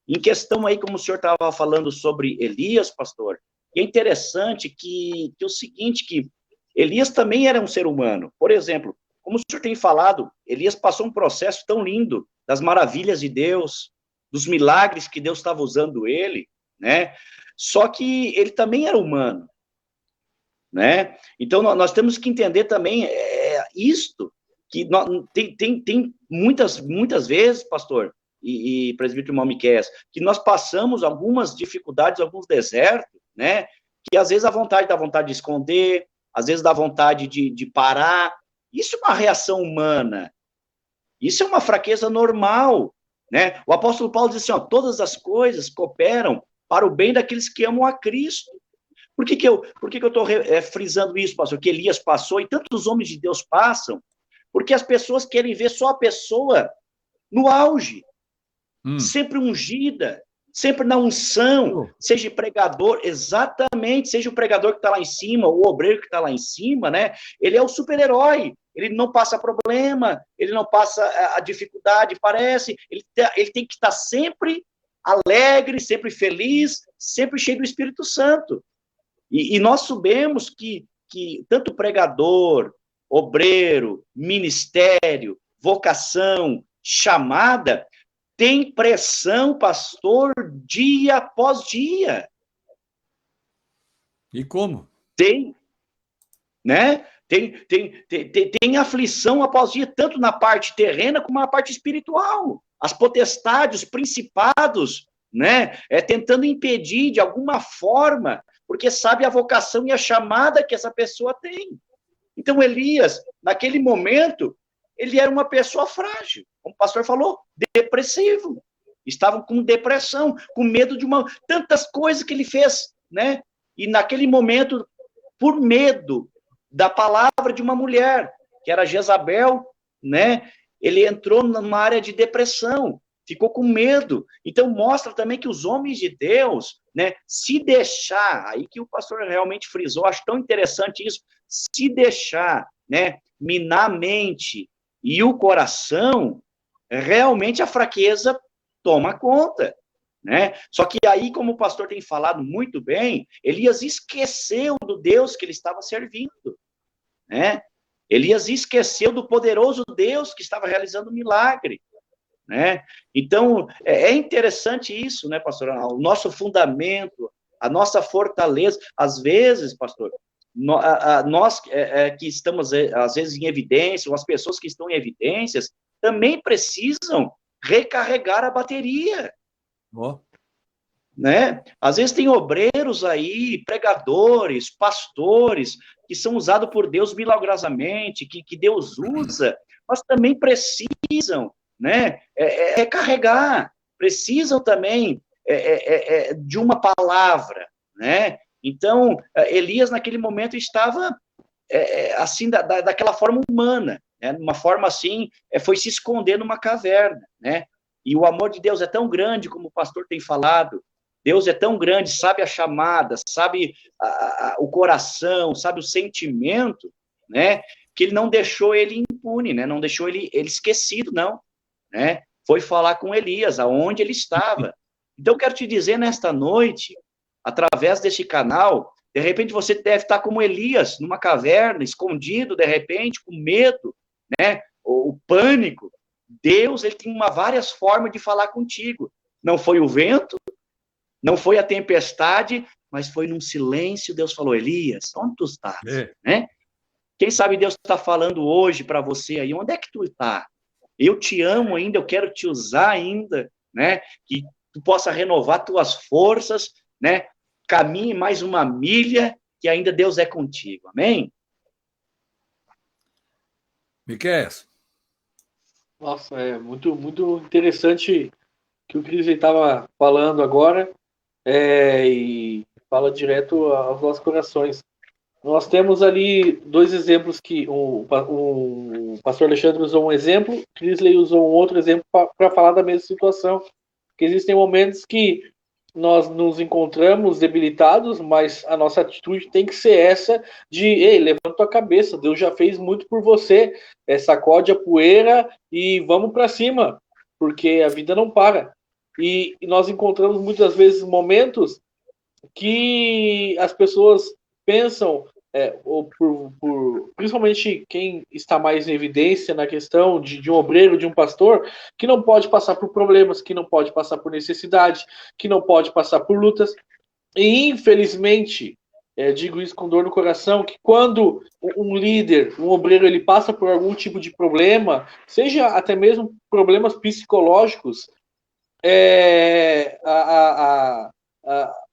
Em questão aí, como o senhor estava falando sobre Elias, pastor, é interessante que o seguinte, que Elias também era um ser humano. Por exemplo, como o senhor tem falado, Elias passou um processo tão lindo das maravilhas de Deus, dos milagres que Deus estava usando ele, né? Só que ele também era humano, né? Então, nós temos que entender também isto, que tem muitas vezes, pastor, e presbítero irmão Miqueias, que nós passamos algumas dificuldades, alguns desertos, né? Que às vezes dá vontade de esconder, às vezes dá vontade de parar. Isso é uma reação humana. Isso é uma fraqueza normal, né? O apóstolo Paulo diz assim, todas as coisas cooperam para o bem daqueles que amam a Cristo. Por que eu estou frisando isso, pastor? Que Elias passou e tantos homens de Deus passam, porque as pessoas querem ver só a pessoa no auge, sempre ungida, sempre na unção, seja pregador, exatamente, seja o pregador que está lá em cima, o obreiro que está lá em cima, né? Ele é o super-herói, ele não passa problema, ele não passa a dificuldade, parece, ele tem que estar sempre alegre, sempre feliz, sempre cheio do Espírito Santo. E nós sabemos que tanto pregador, obreiro, ministério, vocação, chamada, tem pressão, pastor, dia após dia. E como? Tem, né? Tem aflição após dia, tanto na parte terrena como na parte espiritual. As potestades, os principados, né? Tentando impedir de alguma forma, porque sabe a vocação e a chamada que essa pessoa tem. Então, Elias, naquele momento, ele era uma pessoa frágil, como o pastor falou, depressivo. Estavam com depressão, com medo de tantas coisas que ele fez, né? E naquele momento, por medo da palavra de uma mulher, que era Jezabel, né? Ele entrou numa área de depressão, ficou com medo. Então, mostra também que os homens de Deus, né, se deixar, aí que o pastor realmente frisou, acho tão interessante isso, se deixar, né, minar a mente e o coração, realmente a fraqueza toma conta, né? Só que aí, como o pastor tem falado muito bem, Elias esqueceu do Deus que ele estava servindo, né? Elias esqueceu do poderoso Deus que estava realizando o milagre, né? Então, é interessante isso, né, pastor? O nosso fundamento, a nossa fortaleza, às vezes, pastor, nós que estamos, às vezes, em evidência, ou as pessoas que estão em evidências, também precisam recarregar a bateria, né? Às vezes tem obreiros aí, pregadores, pastores, que são usados por Deus milagrosamente, que Deus usa, mas também precisam, né, recarregar, precisam também de uma palavra, né? Então, Elias, naquele momento, estava assim, daquela forma humana, né? Uma forma assim, foi se esconder numa caverna, né? E o amor de Deus é tão grande, como o pastor tem falado, Deus é tão grande, sabe a chamada, sabe o coração, sabe o sentimento, né? Que ele não deixou ele impune, né? Não deixou ele esquecido, não, né? Foi falar com Elias, aonde ele estava. Então, eu quero te dizer nesta noite, através deste canal, de repente você deve estar como Elias, numa caverna, escondido, de repente, com medo, né? O pânico. Deus, ele tem várias formas de falar contigo. Não foi o vento, não foi a tempestade, mas foi num silêncio. Deus falou: Elias, onde tu estás? Né? Quem sabe Deus está falando hoje para você aí, onde é que tu está? Eu te amo ainda, eu quero te usar ainda, né? Que tu possa renovar tuas forças, né? Caminhe mais uma milha, que ainda Deus é contigo. Amém? Miqueias. Nossa, é muito, muito interessante que o Cris estava falando agora, e fala direto aos nossos corações. Nós temos ali dois exemplos que o pastor Alexandre usou um exemplo, Crisley usou um outro exemplo para falar da mesma situação. Que existem momentos que nós nos encontramos debilitados, mas a nossa atitude tem que ser essa de: ei, levanta a cabeça, Deus já fez muito por você, sacode a poeira e vamos para cima, porque a vida não para. E nós encontramos muitas vezes momentos que as pessoas pensam, principalmente quem está mais em evidência na questão de um obreiro, de um pastor, que não pode passar por problemas, que não pode passar por necessidade, que não pode passar por lutas. E, infelizmente, digo isso com dor no coração, que quando um líder, um obreiro, ele passa por algum tipo de problema, seja até mesmo problemas psicológicos,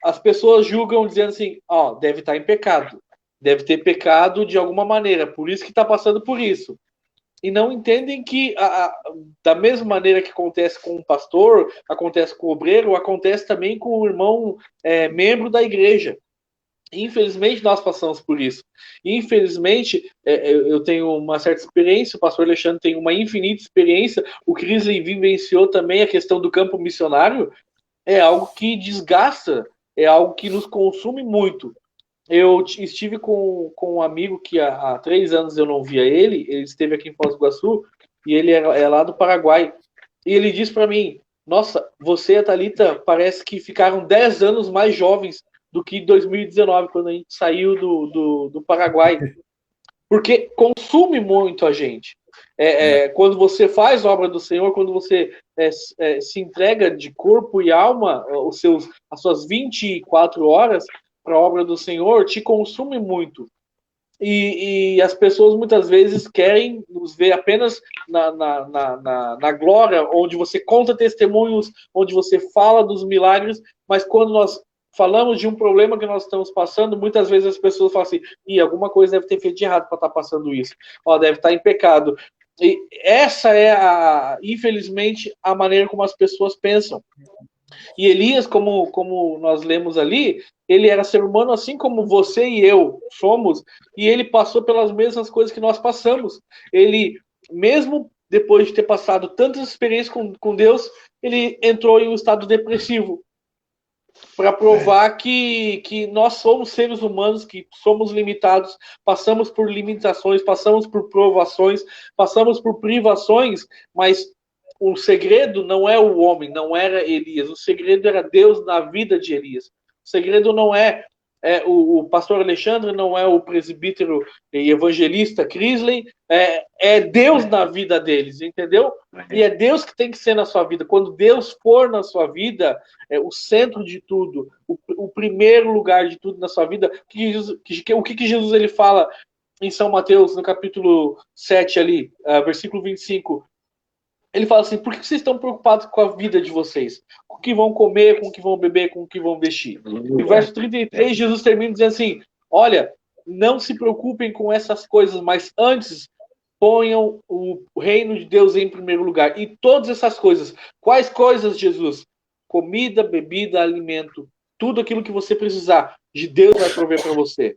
as pessoas julgam dizendo assim: deve estar em pecado, deve ter pecado de alguma maneira, por isso que está passando por isso. E não entendem que, da mesma maneira que acontece com o pastor, acontece com o obreiro, acontece também com o irmão membro da igreja. Infelizmente, nós passamos por isso. Infelizmente, eu tenho uma certa experiência, o pastor Alexandre tem uma infinita experiência, o Crisley vivenciou também a questão do campo missionário. É algo que desgasta, é algo que nos consome muito. Eu estive com um amigo que há 3 anos eu não via ele esteve aqui em Foz do Iguaçu, e ele é lá do Paraguai. E ele disse para mim: nossa, você e a Thalita parece que ficaram 10 anos mais jovens do que 2019, quando a gente saiu do Paraguai. Porque consome muito a gente. Quando você faz a obra do Senhor, quando você se entrega de corpo e alma, as suas 24 horas para a obra do Senhor, te consome muito. E as pessoas muitas vezes querem nos ver apenas na glória, onde você conta testemunhos, onde você fala dos milagres, mas quando nós falamos de um problema que nós estamos passando, muitas vezes as pessoas falam assim: alguma coisa deve ter feito de errado para estar passando isso. Deve estar em pecado. E essa é, infelizmente, a maneira como as pessoas pensam. E Elias, como nós lemos ali, ele era ser humano assim como você e eu somos, e ele passou pelas mesmas coisas que nós passamos. Ele, mesmo depois de ter passado tantas experiências com Deus, ele entrou em um estado depressivo para provar que nós somos seres humanos, que somos limitados, passamos por limitações, passamos por provações, passamos por privações, mas o segredo não é o homem, não era Elias, o segredo era Deus na vida de Elias. O segredo não é, o pastor Alexandre, não é o presbítero e evangelista Crisley, é Deus na vida deles, entendeu? E é Deus que tem que ser na sua vida. Quando Deus for na sua vida, o centro de tudo, o primeiro lugar de tudo na sua vida, o que Jesus ele fala em São Mateus, no capítulo 7 ali, versículo 25, ele fala assim, por que vocês estão preocupados com a vida de vocês? Com o que vão comer, com o que vão beber, com o que vão vestir? No verso 33, Jesus termina dizendo assim, olha, não se preocupem com essas coisas, mas antes ponham o reino de Deus em primeiro lugar. E todas essas coisas, quais coisas, Jesus? Comida, bebida, alimento, tudo aquilo que você precisar, de Deus vai prover para você.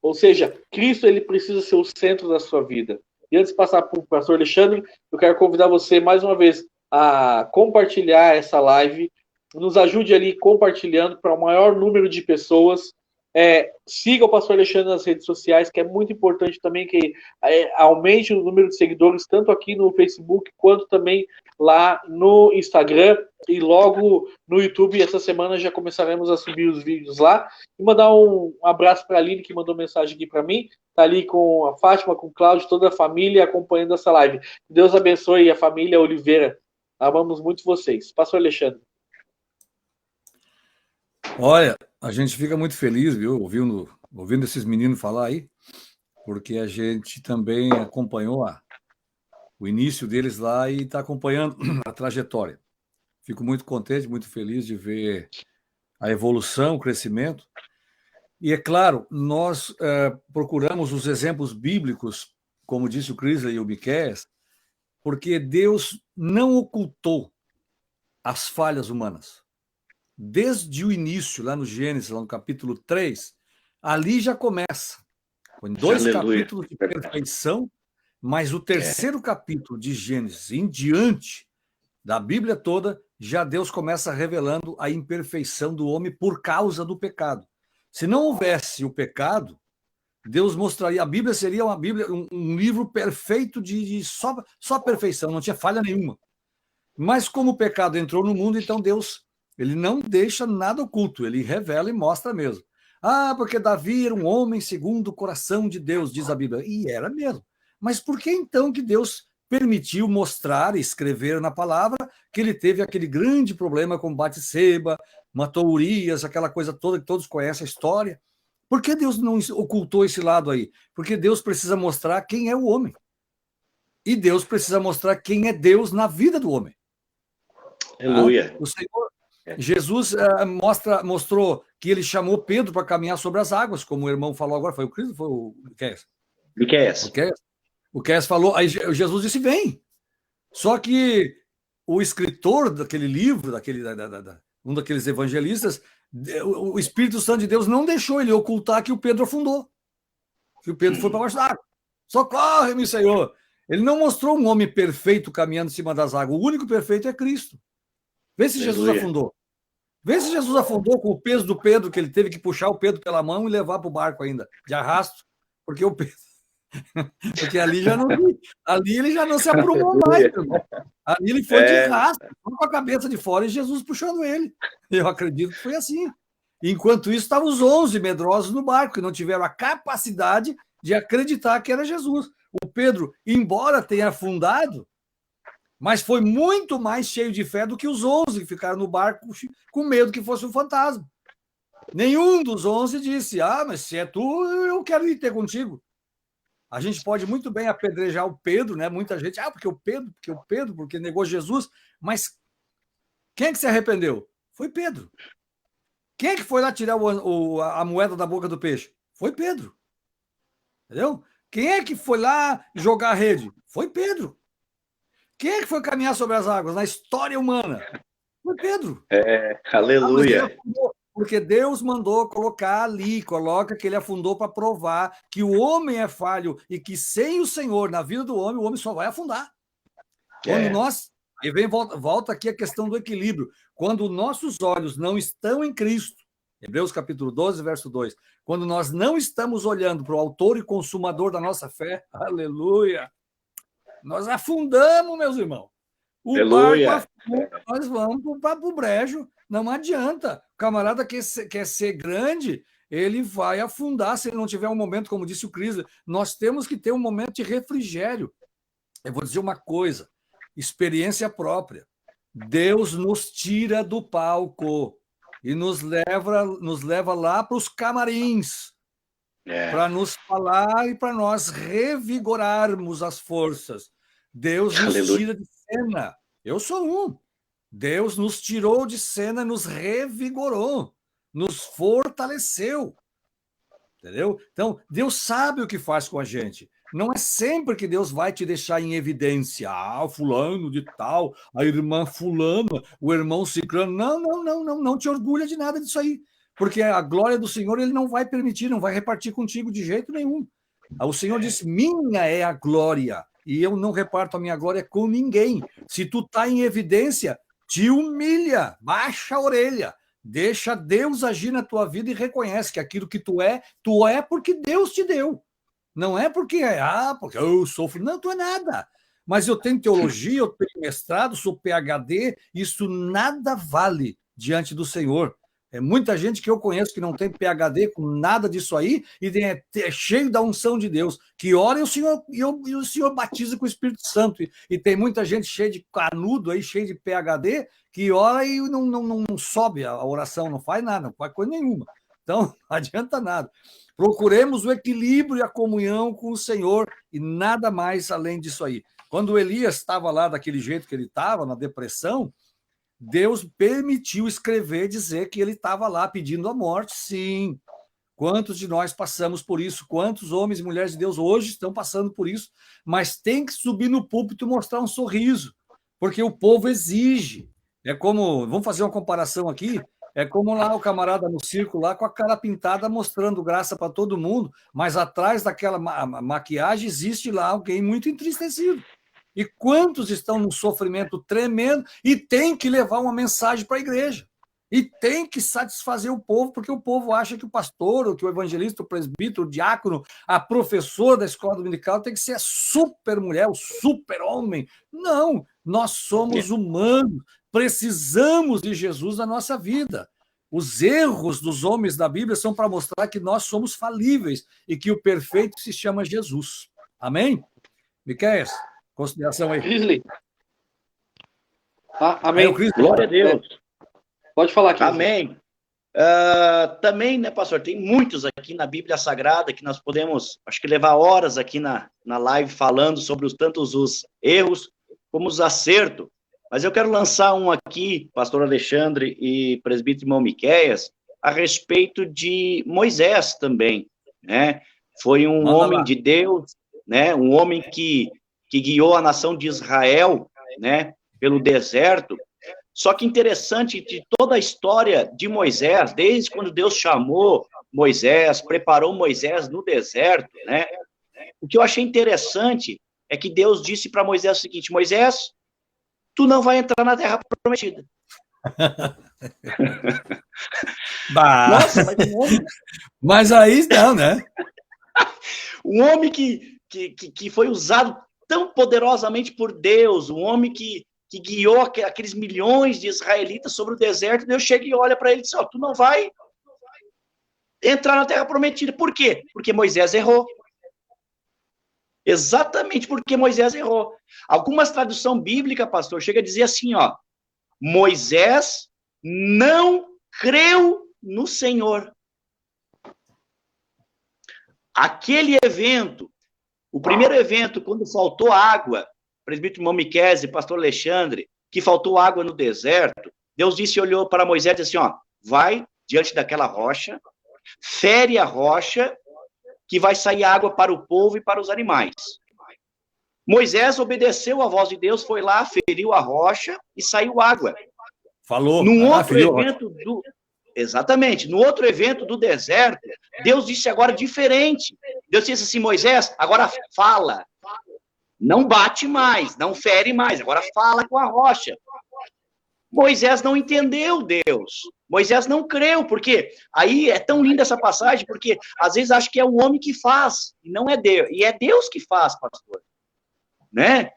Ou seja, Cristo ele precisa ser o centro da sua vida. E antes de passar para o pastor Alexandre, eu quero convidar você mais uma vez a compartilhar essa live. Nos ajude ali compartilhando para o maior número de pessoas. Siga o pastor Alexandre nas redes sociais, que é muito importante também que aumente o número de seguidores, tanto aqui no Facebook, quanto também lá no Instagram. E logo no YouTube, essa semana já começaremos a subir os vídeos lá. E mandar um abraço para a Aline, que mandou mensagem aqui para mim. Está ali com a Fátima, com o Cláudio, toda a família acompanhando essa live. Deus abençoe a família Oliveira. Amamos muito vocês. Pastor Alexandre. Olha, a gente fica muito feliz, viu, ouvindo esses meninos falar aí, porque a gente também acompanhou o início deles lá e está acompanhando a trajetória. Fico muito contente, muito feliz de ver a evolução, o crescimento. E, é claro, nós procuramos os exemplos bíblicos, como disse o Crisley e o Miqueias, porque Deus não ocultou as falhas humanas. Desde o início, lá no Gênesis, lá no capítulo 3, ali já começa. Com 2 capítulos de perfeição, mas o terceiro capítulo de Gênesis em diante da Bíblia toda, já Deus começa revelando a imperfeição do homem por causa do pecado. Se não houvesse o pecado, Deus mostraria, a Bíblia seria uma Bíblia, um livro perfeito de só perfeição, não tinha falha nenhuma. Mas como o pecado entrou no mundo, então Deus ele não deixa nada oculto, ele revela e mostra mesmo. Porque Davi era um homem segundo o coração de Deus, diz a Bíblia. E era mesmo. Mas por que então que Deus permitiu mostrar e escrever na palavra que ele teve aquele grande problema com Batseba, matou Urias, aquela coisa toda que todos conhecem a história? Por que Deus não ocultou esse lado aí? Porque Deus precisa mostrar quem é o homem. E Deus precisa mostrar quem é Deus na vida do homem. Aleluia. O Senhor, Jesus mostrou que ele chamou Pedro para caminhar sobre as águas, como o irmão falou agora. Foi o Cristo ou foi o Miqueias? O Miqueias falou, aí Jesus disse, vem. Só que o escritor daquele livro, um daqueles evangelistas, o Espírito Santo de Deus não deixou ele ocultar que o Pedro afundou, que o Pedro foi para baixo da água. Socorre-me, Senhor. Ele não mostrou um homem perfeito caminhando em cima das águas. O único perfeito é Cristo. Vê se Jesus afundou. Vê se Jesus afundou com o peso do Pedro, que ele teve que puxar o Pedro pela mão e levar para o barco ainda, de arrasto, porque o Pedro... Porque ali ele já não se aprumou mais, irmão. Ali ele foi de rastro, com a cabeça de fora e Jesus puxando ele. Eu acredito que foi assim. Enquanto isso, estavam os 11 medrosos no barco, que não tiveram a capacidade de acreditar que era Jesus. O Pedro, embora tenha afundado, mas foi muito mais cheio de fé do que os 11 que ficaram no barco com medo que fosse um fantasma. Nenhum dos 11 disse, mas se é tu, eu quero ir ter contigo. A gente pode muito bem apedrejar o Pedro, né? Muita gente, porque negou Jesus. Mas quem é que se arrependeu? Foi Pedro. Quem é que foi lá tirar a moeda da boca do peixe? Foi Pedro. Entendeu? Quem é que foi lá jogar a rede? Foi Pedro. Quem é que foi caminhar sobre as águas na história humana? Foi Pedro. Aleluia. Mas ele afundou, porque Deus mandou colocar ali, coloca que ele afundou para provar que o homem é falho e que sem o Senhor na vida do homem, o homem só vai afundar. Quando nós... E volta aqui a questão do equilíbrio. Quando nossos olhos não estão em Cristo, Hebreus capítulo 12, verso 2, quando nós não estamos olhando para o autor e consumador da nossa fé, aleluia, nós afundamos, meus irmãos. O barco afunda, nós vamos para o brejo, não adianta. O camarada quer ser grande, ele vai afundar se ele não tiver um momento, como disse o Cris, nós temos que ter um momento de refrigério. Eu vou dizer uma coisa, experiência própria. Deus nos tira do palco e nos leva lá para os camarins para nos falar e para nós revigorarmos as forças. Deus nos tira de cena. Eu sou um. Deus nos tirou de cena, nos revigorou, nos fortaleceu. Entendeu? Então, Deus sabe o que faz com a gente. Não é sempre que Deus vai te deixar em evidência. Ah, fulano de tal, a irmã fulana, o irmão ciclano. Não te orgulha de nada disso aí. Porque a glória do Senhor ele não vai permitir, não vai repartir contigo de jeito nenhum. O Senhor disse, minha é a glória, e eu não reparto a minha glória com ninguém. Se tu está em evidência, te humilha, baixa a orelha. Deixa Deus agir na tua vida e reconhece que aquilo que tu é porque Deus te deu. Não é porque eu sofro. Não, tu é nada. Mas eu tenho teologia, eu tenho mestrado, sou PhD, isso nada vale diante do Senhor. É muita gente que eu conheço que não tem PhD com nada disso aí e é cheio da unção de Deus, que ora e o Senhor batiza com o Espírito Santo. E tem muita gente cheia de canudo, aí, cheia de PhD, que ora e não sobe a oração, não faz nada, não faz coisa nenhuma. Então, não adianta nada. Procuremos o equilíbrio e a comunhão com o Senhor e nada mais além disso aí. Quando Elias estava lá daquele jeito que ele estava, na depressão, Deus permitiu escrever, dizer que ele estava lá pedindo a morte, sim. Quantos de nós passamos por isso? Quantos homens e mulheres de Deus hoje estão passando por isso? Mas tem que subir no púlpito e mostrar um sorriso, porque o povo exige. É como, vamos fazer uma comparação aqui, é como lá o camarada no circo, lá com a cara pintada, mostrando graça para todo mundo, mas atrás daquela maquiagem existe lá alguém muito entristecido. E quantos estão num sofrimento tremendo e tem que levar uma mensagem para a igreja. E tem que satisfazer o povo, porque o povo acha que o pastor, ou que o evangelista, o presbítero, o diácono, a professora da escola dominical tem que ser a super mulher, o super homem. Não, nós somos humanos, precisamos de Jesus na nossa vida. Os erros dos homens da Bíblia são para mostrar que nós somos falíveis e que o perfeito se chama Jesus. Amém? Miqueias? Consideração aí. Crisley. Amém. Glória a Deus. Pode falar, Crisley. Amém. Também, né, pastor, tem muitos aqui na Bíblia Sagrada que nós podemos, acho que levar horas aqui na live falando sobre tantos os erros como os acertos. Mas eu quero lançar um aqui, pastor Alexandre e presbítero irmão Miqueias, a respeito de Moisés também, né? Foi um homem de Deus, né? Um homem que guiou a nação de Israel, né, pelo deserto. Só que interessante de toda a história de Moisés, desde quando Deus chamou Moisés, preparou Moisés no deserto, né? O que eu achei interessante é que Deus disse para Moisés o seguinte: Moisés, tu não vai entrar na terra prometida. Nossa, mas um homem... Mas aí não, né? Um homem que foi usado tão poderosamente por Deus, um homem que guiou aqueles milhões de israelitas sobre o deserto, Deus chega e olha para ele e diz, tu não vai entrar na terra prometida. Por quê? Porque Moisés errou. Exatamente porque Moisés errou. Algumas traduções bíblicas, pastor, chega a dizer assim, Moisés não creu no Senhor. Aquele evento, o primeiro evento, quando faltou água, presbítero irmão Miqueias e pastor Alexandre, que faltou água no deserto, Deus disse, olhou para Moisés e disse assim, vai diante daquela rocha, fere a rocha, que vai sair água para o povo e para os animais. Moisés obedeceu à voz de Deus, foi lá, feriu a rocha e saiu água. Falou. Num outro evento do... Exatamente. No outro evento do deserto, Deus disse agora diferente. Deus disse assim, Moisés, agora fala. Não bate mais, não fere mais, agora fala com a rocha. Moisés não entendeu Deus. Moisés não creu, porque aí é tão linda essa passagem, porque às vezes acho que é o homem que faz, e não é Deus. E é Deus que faz, pastor. Né?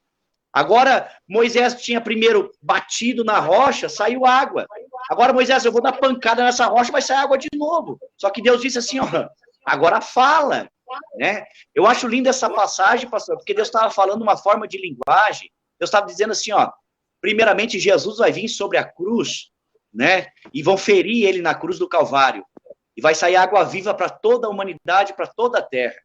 Agora, Moisés tinha primeiro batido na rocha, saiu água. Agora, Moisés, eu vou dar pancada nessa rocha, vai sair água de novo. Só que Deus disse assim, ó, agora fala. Né? Eu acho linda essa passagem, pastor, porque Deus estava falando uma forma de linguagem. Deus estava dizendo assim, ó, primeiramente Jesus vai vir sobre a cruz, né? E vão ferir ele na cruz do Calvário. E vai sair água viva para toda a humanidade, para toda a terra.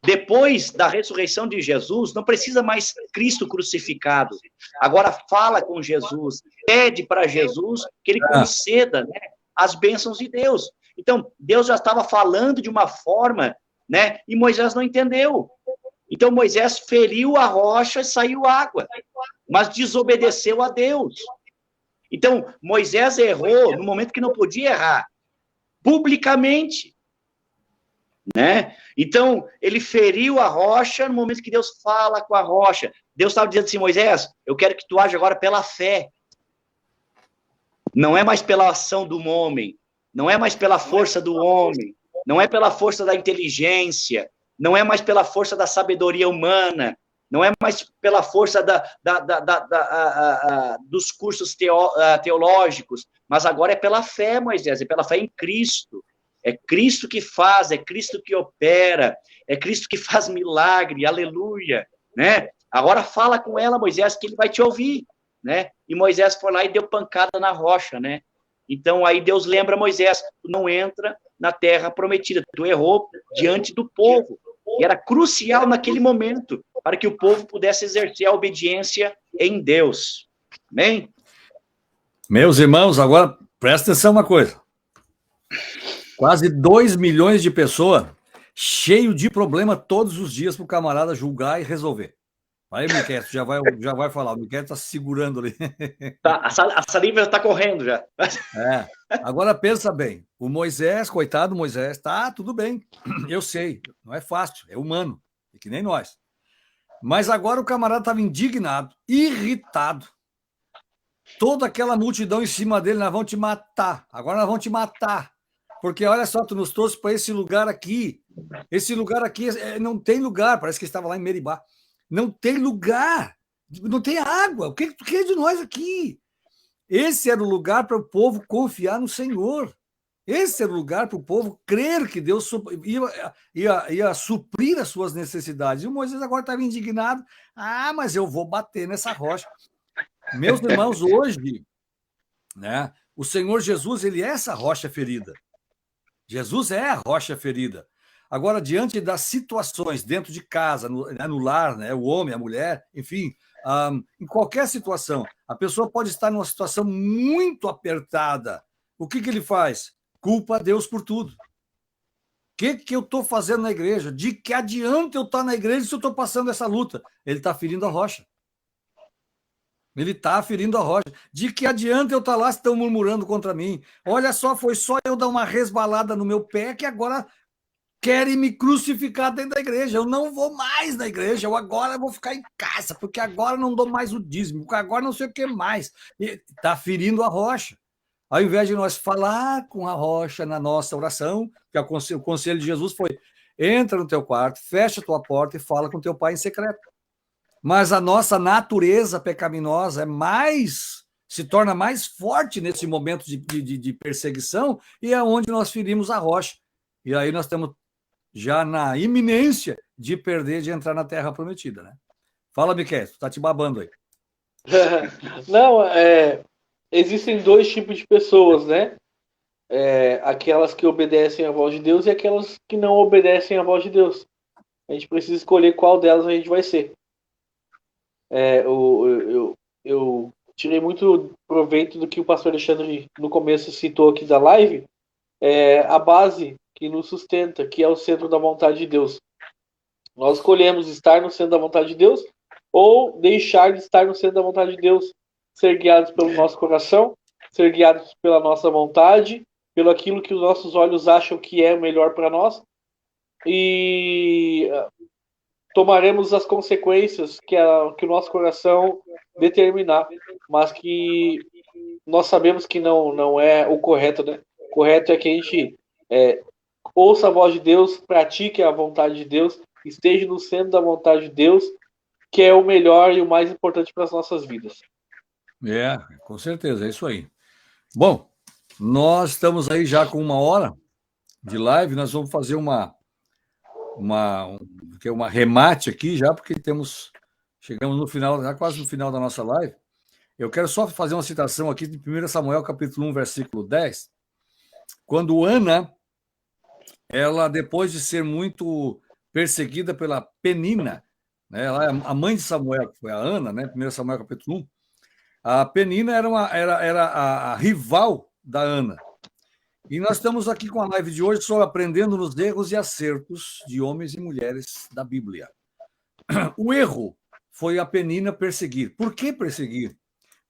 Depois da ressurreição de Jesus, não precisa mais Cristo crucificado. Agora fala com Jesus, pede para Jesus que ele conceda, né, as bênçãos de Deus. Então, Deus já estava falando de uma forma, né, e Moisés não entendeu. Então, Moisés feriu a rocha e saiu água, mas desobedeceu a Deus. Então, Moisés errou no momento que não podia errar, publicamente. Né? Então, ele feriu a rocha no momento que Deus fala com a rocha. Deus estava dizendo assim, Moisés, eu quero que tu age agora pela fé. Não é mais pela ação do homem, não é mais pela força do homem, não é pela força da inteligência, não é mais pela força da sabedoria humana, não é mais pela força dos cursos teológicos, mas agora é pela fé, Moisés, é pela fé em Cristo. É Cristo que faz, é Cristo que opera, é Cristo que faz milagre, aleluia, né? Agora fala com ela, Moisés, que ele vai te ouvir, né? E Moisés foi lá e deu pancada na rocha, né? Então aí Deus lembra Moisés, tu não entra na terra prometida, tu errou diante do povo. E era crucial naquele momento para que o povo pudesse exercer a obediência em Deus. Amém? Meus irmãos, agora presta atenção uma coisa. Quase 2 milhões de pessoas cheio de problema todos os dias para o camarada julgar e resolver. Aí, Miquel, já vai falar. O Miquel está se segurando ali. Tá, a saliva está correndo já. É. Agora pensa bem. O Moisés, coitado do Moisés, tá, tudo bem. Eu sei, não é fácil, é humano, é que nem nós. Mas agora o camarada estava indignado, irritado. Toda aquela multidão em cima dele, nós vamos te matar. Agora nós vamos te matar. Porque olha só, tu nos trouxe para esse lugar aqui. Esse lugar aqui não tem lugar. Parece que estava lá em Meribá. Não tem lugar. Não tem água. O que tu quer de nós aqui? Esse era o lugar para o povo confiar no Senhor. Esse era o lugar para o povo crer que Deus ia suprir as suas necessidades. E o Moisés agora estava indignado. Ah, mas eu vou bater nessa rocha. Meus irmãos, hoje, né, o Senhor Jesus, ele é essa rocha ferida. Jesus é a rocha ferida. Agora, diante das situações dentro de casa, no lar, né, o homem, a mulher, enfim, em qualquer situação, a pessoa pode estar numa situação muito apertada. O que ele faz? Culpa a Deus por tudo. O que eu estou fazendo na igreja? De que adianta eu estar na igreja se eu estou passando essa luta? Ele está ferindo a rocha. Ele está ferindo a rocha. De que adianta eu estar lá se estão murmurando contra mim? Olha só, foi só eu dar uma resbalada no meu pé que agora querem me crucificar dentro da igreja. Eu não vou mais na igreja, eu agora vou ficar em casa, porque agora não dou mais o dízimo, porque agora não sei o que mais. Está ferindo a rocha. Ao invés de nós falar com a rocha na nossa oração, que o conselho de Jesus foi, entra no teu quarto, fecha a tua porta e fala com teu pai em secreto. Mas a nossa natureza pecaminosa se torna mais forte nesse momento de perseguição, e é onde nós ferimos a rocha. E aí nós estamos já na iminência de perder, de entrar na terra prometida, né? Fala, Miquel, tu tá te babando aí. Não, existem dois tipos de pessoas, né? Aquelas que obedecem à voz de Deus e aquelas que não obedecem à voz de Deus. A gente precisa escolher qual delas a gente vai ser. Eu tirei muito proveito do que o pastor Alexandre no começo citou aqui da live. A base que nos sustenta, que é o centro da vontade de Deus. Nós escolhemos estar no centro da vontade de Deus ou deixar de estar no centro da vontade de Deus, ser guiados pelo nosso coração, ser guiados pela nossa vontade, pelo aquilo que os nossos olhos acham que é melhor para nós, e tomaremos as consequências que o nosso coração determinar, mas que nós sabemos que não é o correto, né? O correto é que a gente ouça a voz de Deus, pratique a vontade de Deus, esteja no centro da vontade de Deus, que é o melhor e o mais importante para as nossas vidas. Com certeza, é isso aí. Bom, nós estamos aí já com 1 hora de live, nós vamos fazer uma remate aqui já, porque chegamos no final, já quase no final da nossa live. Eu quero só fazer uma citação aqui de 1 Samuel, capítulo 1, versículo 10, quando Ana, ela, depois de ser muito perseguida pela Penina, né, ela é a mãe de Samuel, que foi a Ana, né, 1 Samuel, capítulo 1, a Penina era a rival da Ana. E nós estamos aqui com a live de hoje só aprendendo nos erros e acertos de homens e mulheres da Bíblia. O erro foi a Penina perseguir. Por que perseguir?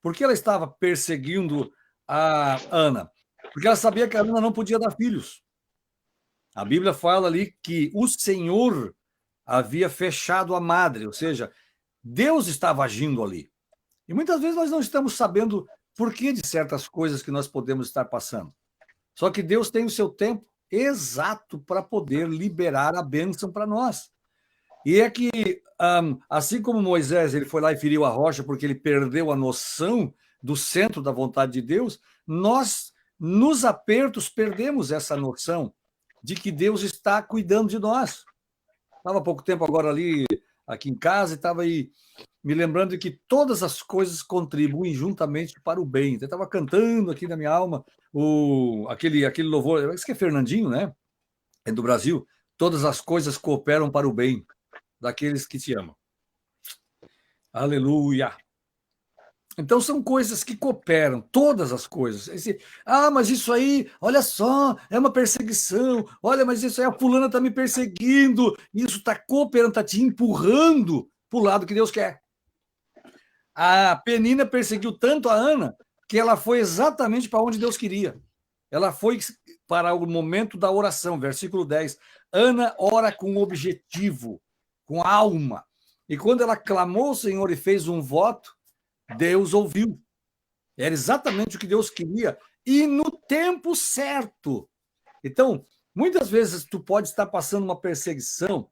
Porque ela estava perseguindo a Ana. Porque ela sabia que a Ana não podia dar filhos. A Bíblia fala ali que o Senhor havia fechado a madre, ou seja, Deus estava agindo ali. E muitas vezes nós não estamos sabendo por que de certas coisas que nós podemos estar passando. Só que Deus tem o seu tempo exato para poder liberar a bênção para nós. E é que, assim como Moisés ele foi lá e feriu a rocha porque ele perdeu a noção do centro da vontade de Deus, nós, nos apertos, perdemos essa noção de que Deus está cuidando de nós. Estava há pouco tempo agora ali, aqui em casa, e estava aí me lembrando de que todas as coisas contribuem juntamente para o bem. Eu estava cantando aqui na minha alma aquele louvor, isso que é Fernandinho, né? É do Brasil. Todas as coisas cooperam para o bem daqueles que te amam. Aleluia! Então são coisas que cooperam, todas as coisas. Mas isso aí, olha só, é uma perseguição. Olha, mas isso aí, a fulana está me perseguindo. Isso está cooperando, está te empurrando para o lado que Deus quer. A Penina perseguiu tanto a Ana que ela foi exatamente para onde Deus queria. Ela foi para o momento da oração, versículo 10. Ana ora com objetivo, com alma. E quando ela clamou ao Senhor e fez um voto, Deus ouviu. Era exatamente o que Deus queria e no tempo certo. Então, muitas vezes tu pode estar passando uma perseguição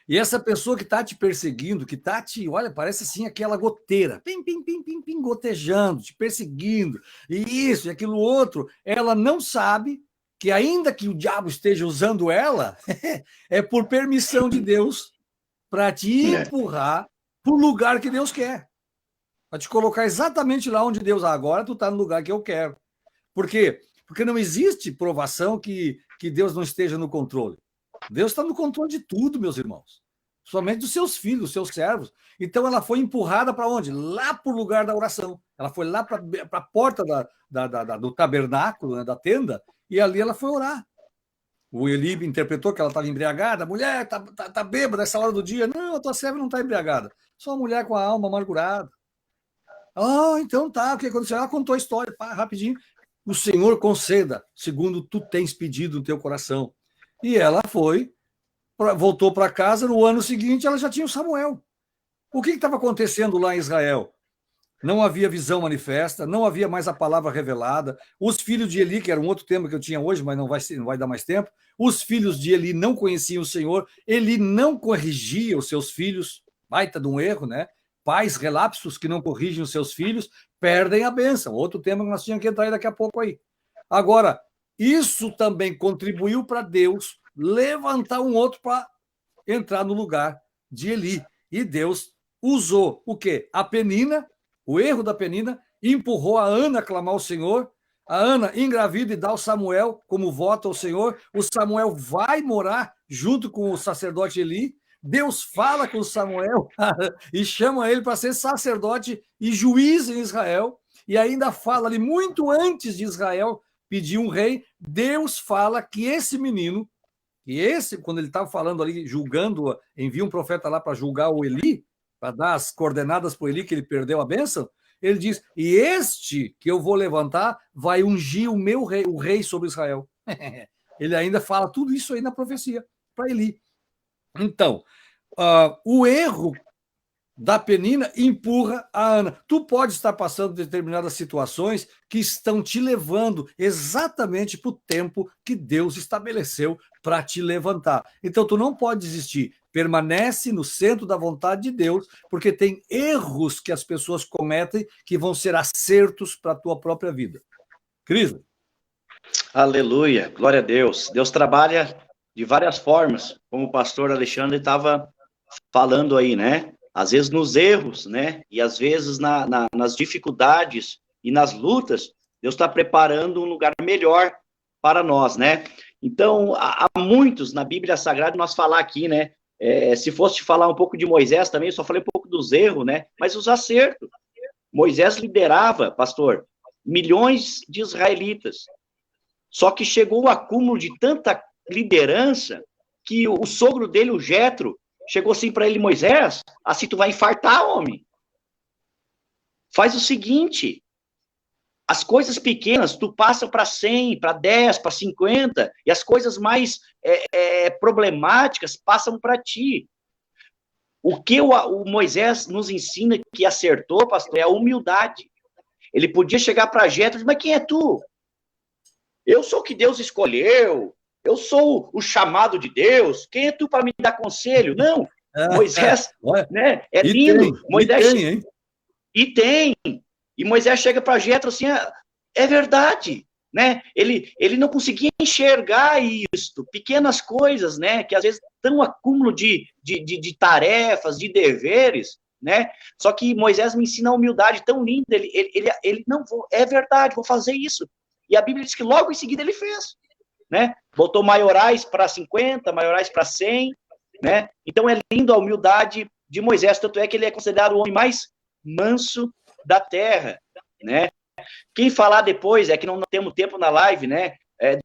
e essa pessoa que está te perseguindo, que está olha, parece assim aquela goteira, pim, pim, pim, pim, pim, gotejando, te perseguindo, e isso e aquilo outro, ela não sabe que ainda que o diabo esteja usando ela, é por permissão de Deus para te empurrar para o lugar que Deus quer. Para te colocar exatamente lá onde Deus... Agora tu está no lugar que eu quero. Por quê? Porque não existe provação que Deus não esteja no controle. Deus está no controle de tudo, meus irmãos. Somente dos seus filhos, dos seus servos. Então ela foi empurrada para onde? Lá para o lugar da oração. Ela foi lá para a porta do tabernáculo, né, da tenda, e ali ela foi orar. O Eli interpretou que ela estava embriagada. Mulher, tá bêbada nessa hora do dia. Não, a tua serva não está embriagada. Só uma mulher com a alma amargurada. Então tá. O que aconteceu? Ela contou a história, rapidinho. O Senhor conceda, segundo tu tens pedido no teu coração. E ela voltou para casa. No ano seguinte, ela já tinha o Samuel. O que estava acontecendo lá em Israel? Não havia visão manifesta, não havia mais a palavra revelada. Os filhos de Eli, que era um outro tema que eu tinha hoje, mas não vai dar mais tempo, os filhos de Eli não conheciam o Senhor, Eli não corrigia os seus filhos, baita de um erro, né? Pais relapsos que não corrigem os seus filhos perdem a bênção. Outro tema que nós tínhamos que entrar daqui a pouco aí. Agora, isso também contribuiu para Deus levantar um outro para entrar no lugar de Eli. E Deus usou o quê? A Penina, o erro da Penina, empurrou a Ana a clamar ao Senhor. A Ana engravida e dá o Samuel como voto ao Senhor. O Samuel vai morar junto com o sacerdote Eli. Deus fala com Samuel e chama ele para ser sacerdote e juiz em Israel. E ainda fala ali, muito antes de Israel pedir um rei, Deus fala que esse menino, quando ele estava falando ali, julgando, envia um profeta lá para julgar o Eli, para dar as coordenadas para o Eli, que ele perdeu a bênção, ele diz, e este que eu vou levantar vai ungir o meu rei, o rei sobre Israel. Ele ainda fala tudo isso aí na profecia para Eli. Então, o erro da Penina empurra a Ana. Tu pode estar passando determinadas situações que estão te levando exatamente para o tempo que Deus estabeleceu para te levantar. Então, tu não pode desistir. Permanece no centro da vontade de Deus, porque tem erros que as pessoas cometem que vão ser acertos para a tua própria vida. Cris? Aleluia, glória a Deus. Deus trabalha de várias formas, como o pastor Alexandre estava falando aí, né? Às vezes nos erros, né? E às vezes nas dificuldades e nas lutas, Deus está preparando um lugar melhor para nós, né? Então, há muitos na Bíblia Sagrada, nós falar aqui, né? Se fosse falar um pouco de Moisés também, eu só falei um pouco dos erros, né? Mas os acertos. Moisés liderava, pastor, milhões de israelitas. Só que chegou o acúmulo de tanta liderança que o sogro dele, o Jetro, chegou assim para ele, Moisés, assim tu vai infartar, homem. Faz o seguinte, as coisas pequenas tu passa para 100, para 10, para 50, e as coisas mais problemáticas passam para ti. O que o Moisés nos ensina que acertou, pastor, é a humildade. Ele podia chegar para Jetro e dizer, mas quem é tu? Eu sou o que Deus escolheu, eu sou o chamado de Deus, quem é tu para me dar conselho? Não, Moisés, né, é lindo. Moisés, e tem. E Moisés chega para Jetro assim, é verdade, né? Ele não conseguia enxergar isto, pequenas coisas, né? Que às vezes tão acúmulo de tarefas, de deveres, né? Só que Moisés me ensina a humildade tão linda. Ele não vou, é verdade, vou fazer isso. E a Bíblia diz que logo em seguida ele fez, né? Botou maiorais para 50, maiorais para 100, né? Então é lindo a humildade de Moisés, tanto é que ele é considerado o homem mais manso da terra, né? Quem falar depois, é que não temos tempo na live, né?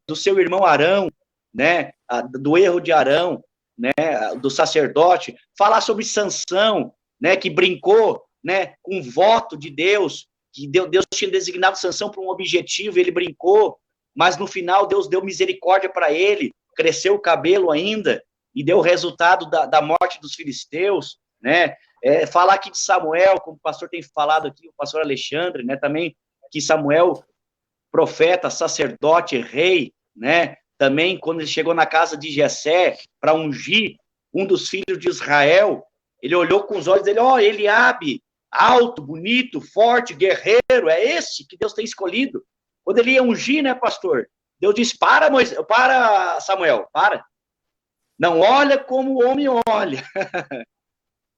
Do seu irmão Arão, né? Do erro de Arão, né? Do sacerdote, falar sobre Sansão, né? Que brincou, né? Com o voto de Deus, que Deus tinha designado Sansão para um objetivo, ele brincou, mas no final Deus deu misericórdia para ele, cresceu o cabelo ainda, e deu o resultado da morte dos filisteus, né? Falar aqui de Samuel, como o pastor tem falado aqui, o pastor Alexandre, né? Também que Samuel, profeta, sacerdote, rei, né? Também quando ele chegou na casa de Jessé para ungir um dos filhos de Israel, ele olhou com os olhos dele, Eliabe, alto, bonito, forte, guerreiro, é esse que Deus tem escolhido. Quando ele ia ungir, né, pastor? Deus disse, para Samuel, para. Não olha como o homem olha.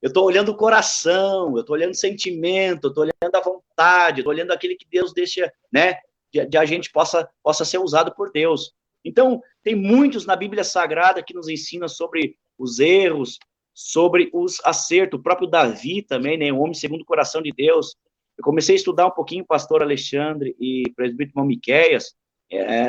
Eu estou olhando o coração, eu estou olhando o sentimento, eu estou olhando a vontade, eu estou olhando aquele que Deus deixa, né, de a gente possa ser usado por Deus. Então, tem muitos na Bíblia Sagrada que nos ensinam sobre os erros, sobre os acertos. O próprio Davi também, né, um homem segundo o coração de Deus. Eu comecei a estudar um pouquinho o pastor Alexandre e presbítero Miqueias.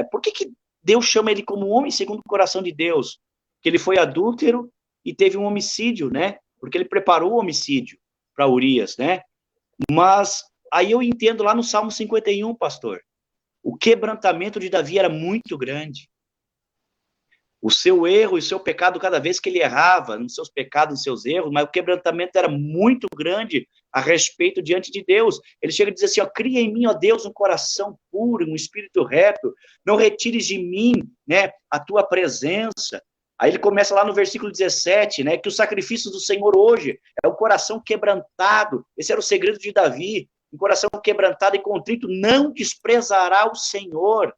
Por que Deus chama ele como um homem segundo o coração de Deus? Que ele foi adúltero e teve um homicídio, né? Porque ele preparou o homicídio para Urias, né? Mas aí eu entendo lá no Salmo 51, pastor, o quebrantamento de Davi era muito grande. O seu erro e o seu pecado, cada vez que ele errava, nos seus pecados, nos seus erros, mas o quebrantamento era muito grande a respeito diante de Deus. Ele chega a dizer assim, cria em mim, ó Deus, um coração puro, um espírito reto, não retires de mim, né, a tua presença. Aí ele começa lá no versículo 17, né, que o sacrifício do Senhor hoje é o coração quebrantado. Esse era o segredo de Davi. Um coração quebrantado e contrito não desprezará o Senhor,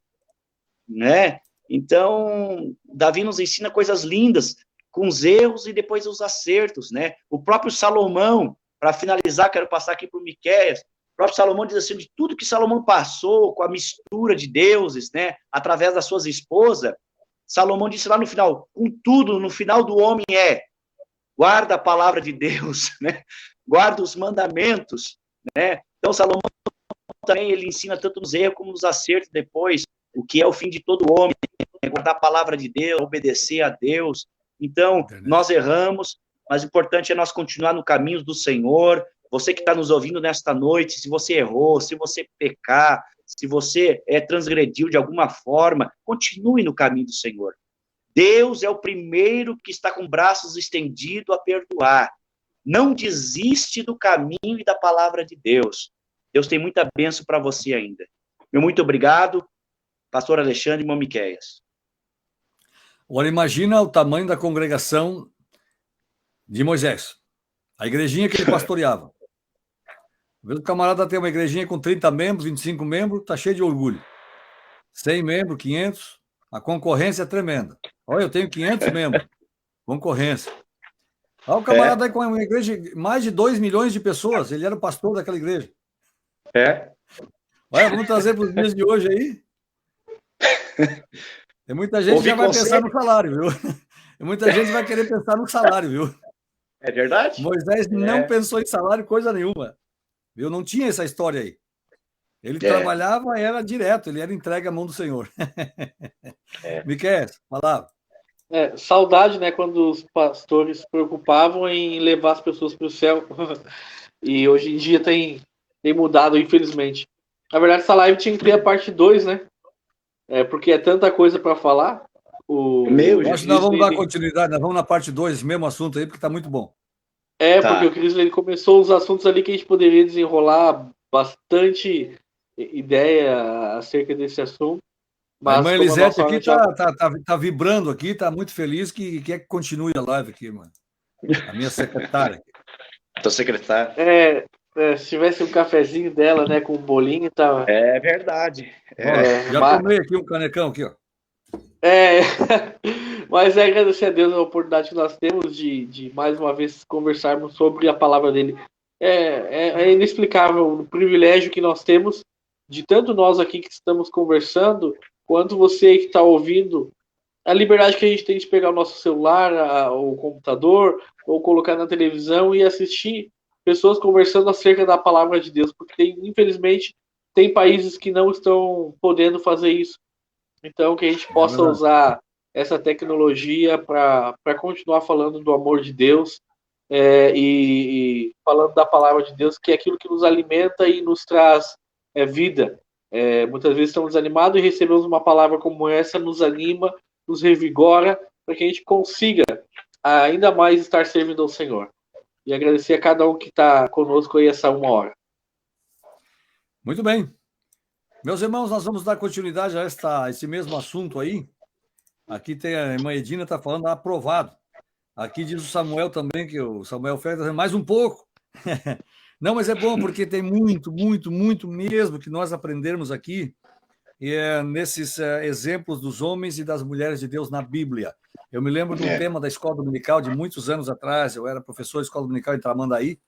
né? Então, Davi nos ensina coisas lindas, com os erros e depois os acertos, né? O próprio Salomão, para finalizar, quero passar aqui para o Miqueias, o próprio Salomão diz assim, de tudo que Salomão passou com a mistura de deuses, né, através das suas esposas, Salomão disse lá no final, contudo, no final do homem guarda a palavra de Deus, né? Guarda os mandamentos, né? Então, Salomão também, ele ensina tanto nos erros como nos acertos depois, o que é o fim de todo homem, é guardar a palavra de Deus, obedecer a Deus. Então, nós erramos, mas o importante é nós continuar no caminho do Senhor. Você que está nos ouvindo nesta noite, se você errou, se você pecar, se você transgrediu de alguma forma, continue no caminho do Senhor. Deus é o primeiro que está com braços estendidos a perdoar. Não desiste do caminho e da palavra de Deus. Deus tem muita bênção para você ainda. Meu muito obrigado, pastor Alexandre e irmão Miqueias. Agora imagina o tamanho da congregação de Moisés. A igrejinha que ele pastoreava. Às vezes o camarada tem uma igrejinha com 30 membros, 25 membros, está cheio de orgulho. 100 membros, 500, a concorrência é tremenda. Olha, eu tenho 500 membros, concorrência. Olha o camarada aí com uma igreja de mais de 2 milhões de pessoas, ele era o pastor daquela igreja. Olha, vamos trazer para os dias de hoje aí. Tem muita gente que já vai pensar no salário, viu? Tem muita gente vai querer pensar no salário, viu? É verdade? Moisés não pensou em salário coisa nenhuma. Viu? Não tinha essa história aí. Ele trabalhava, era direto, ele era entregue à mão do Senhor. Miqueias, palavra. Saudade, né, quando os pastores se preocupavam em levar as pessoas para o céu. E hoje em dia tem mudado, infelizmente. Na verdade, essa live tinha que ter a parte 2, né? Porque é tanta coisa para falar. Acho que nós vamos dar continuidade, nós vamos na parte 2, esse mesmo assunto aí, porque está muito bom. Porque o Crisley começou os assuntos ali que a gente poderia desenrolar bastante ideia acerca desse assunto. Mas a irmã Elisete aqui tá vibrando aqui, tá muito feliz que quer que continue a live aqui, mano. A minha secretária. Tua secretária. Se tivesse um cafezinho dela, né, com um bolinho, tava... É verdade. Já tomei aqui um canecão aqui, ó. Mas agradecer a Deus a oportunidade que nós temos de mais uma vez conversarmos sobre a palavra dele. É inexplicável o privilégio que nós temos de tanto nós aqui que estamos conversando, quanto você que está ouvindo, a liberdade que a gente tem de pegar o nosso celular, o computador, ou colocar na televisão e assistir pessoas conversando acerca da palavra de Deus, porque infelizmente tem países que não estão podendo fazer isso. Então, que a gente possa usar essa tecnologia para continuar falando do amor de Deus e falando da palavra de Deus, que é aquilo que nos alimenta e nos traz vida. Muitas vezes estamos desanimados e recebemos uma palavra como essa, nos anima, nos revigora, para que a gente consiga ainda mais estar servindo ao Senhor. E agradecer a cada um que está conosco aí essa 1 hora. Muito bem. Meus irmãos, nós vamos dar continuidade a esse mesmo assunto aí. Aqui tem a irmã Edina, está falando aprovado. Aqui diz o Samuel também, que o Samuel Ferreira mais um pouco. Não, mas é bom, porque tem muito, muito, muito mesmo que nós aprendermos aqui nesses exemplos dos homens e das mulheres de Deus na Bíblia. Eu me lembro de um tema da escola dominical de muitos anos atrás, eu era professor de escola dominical em Tramandaí,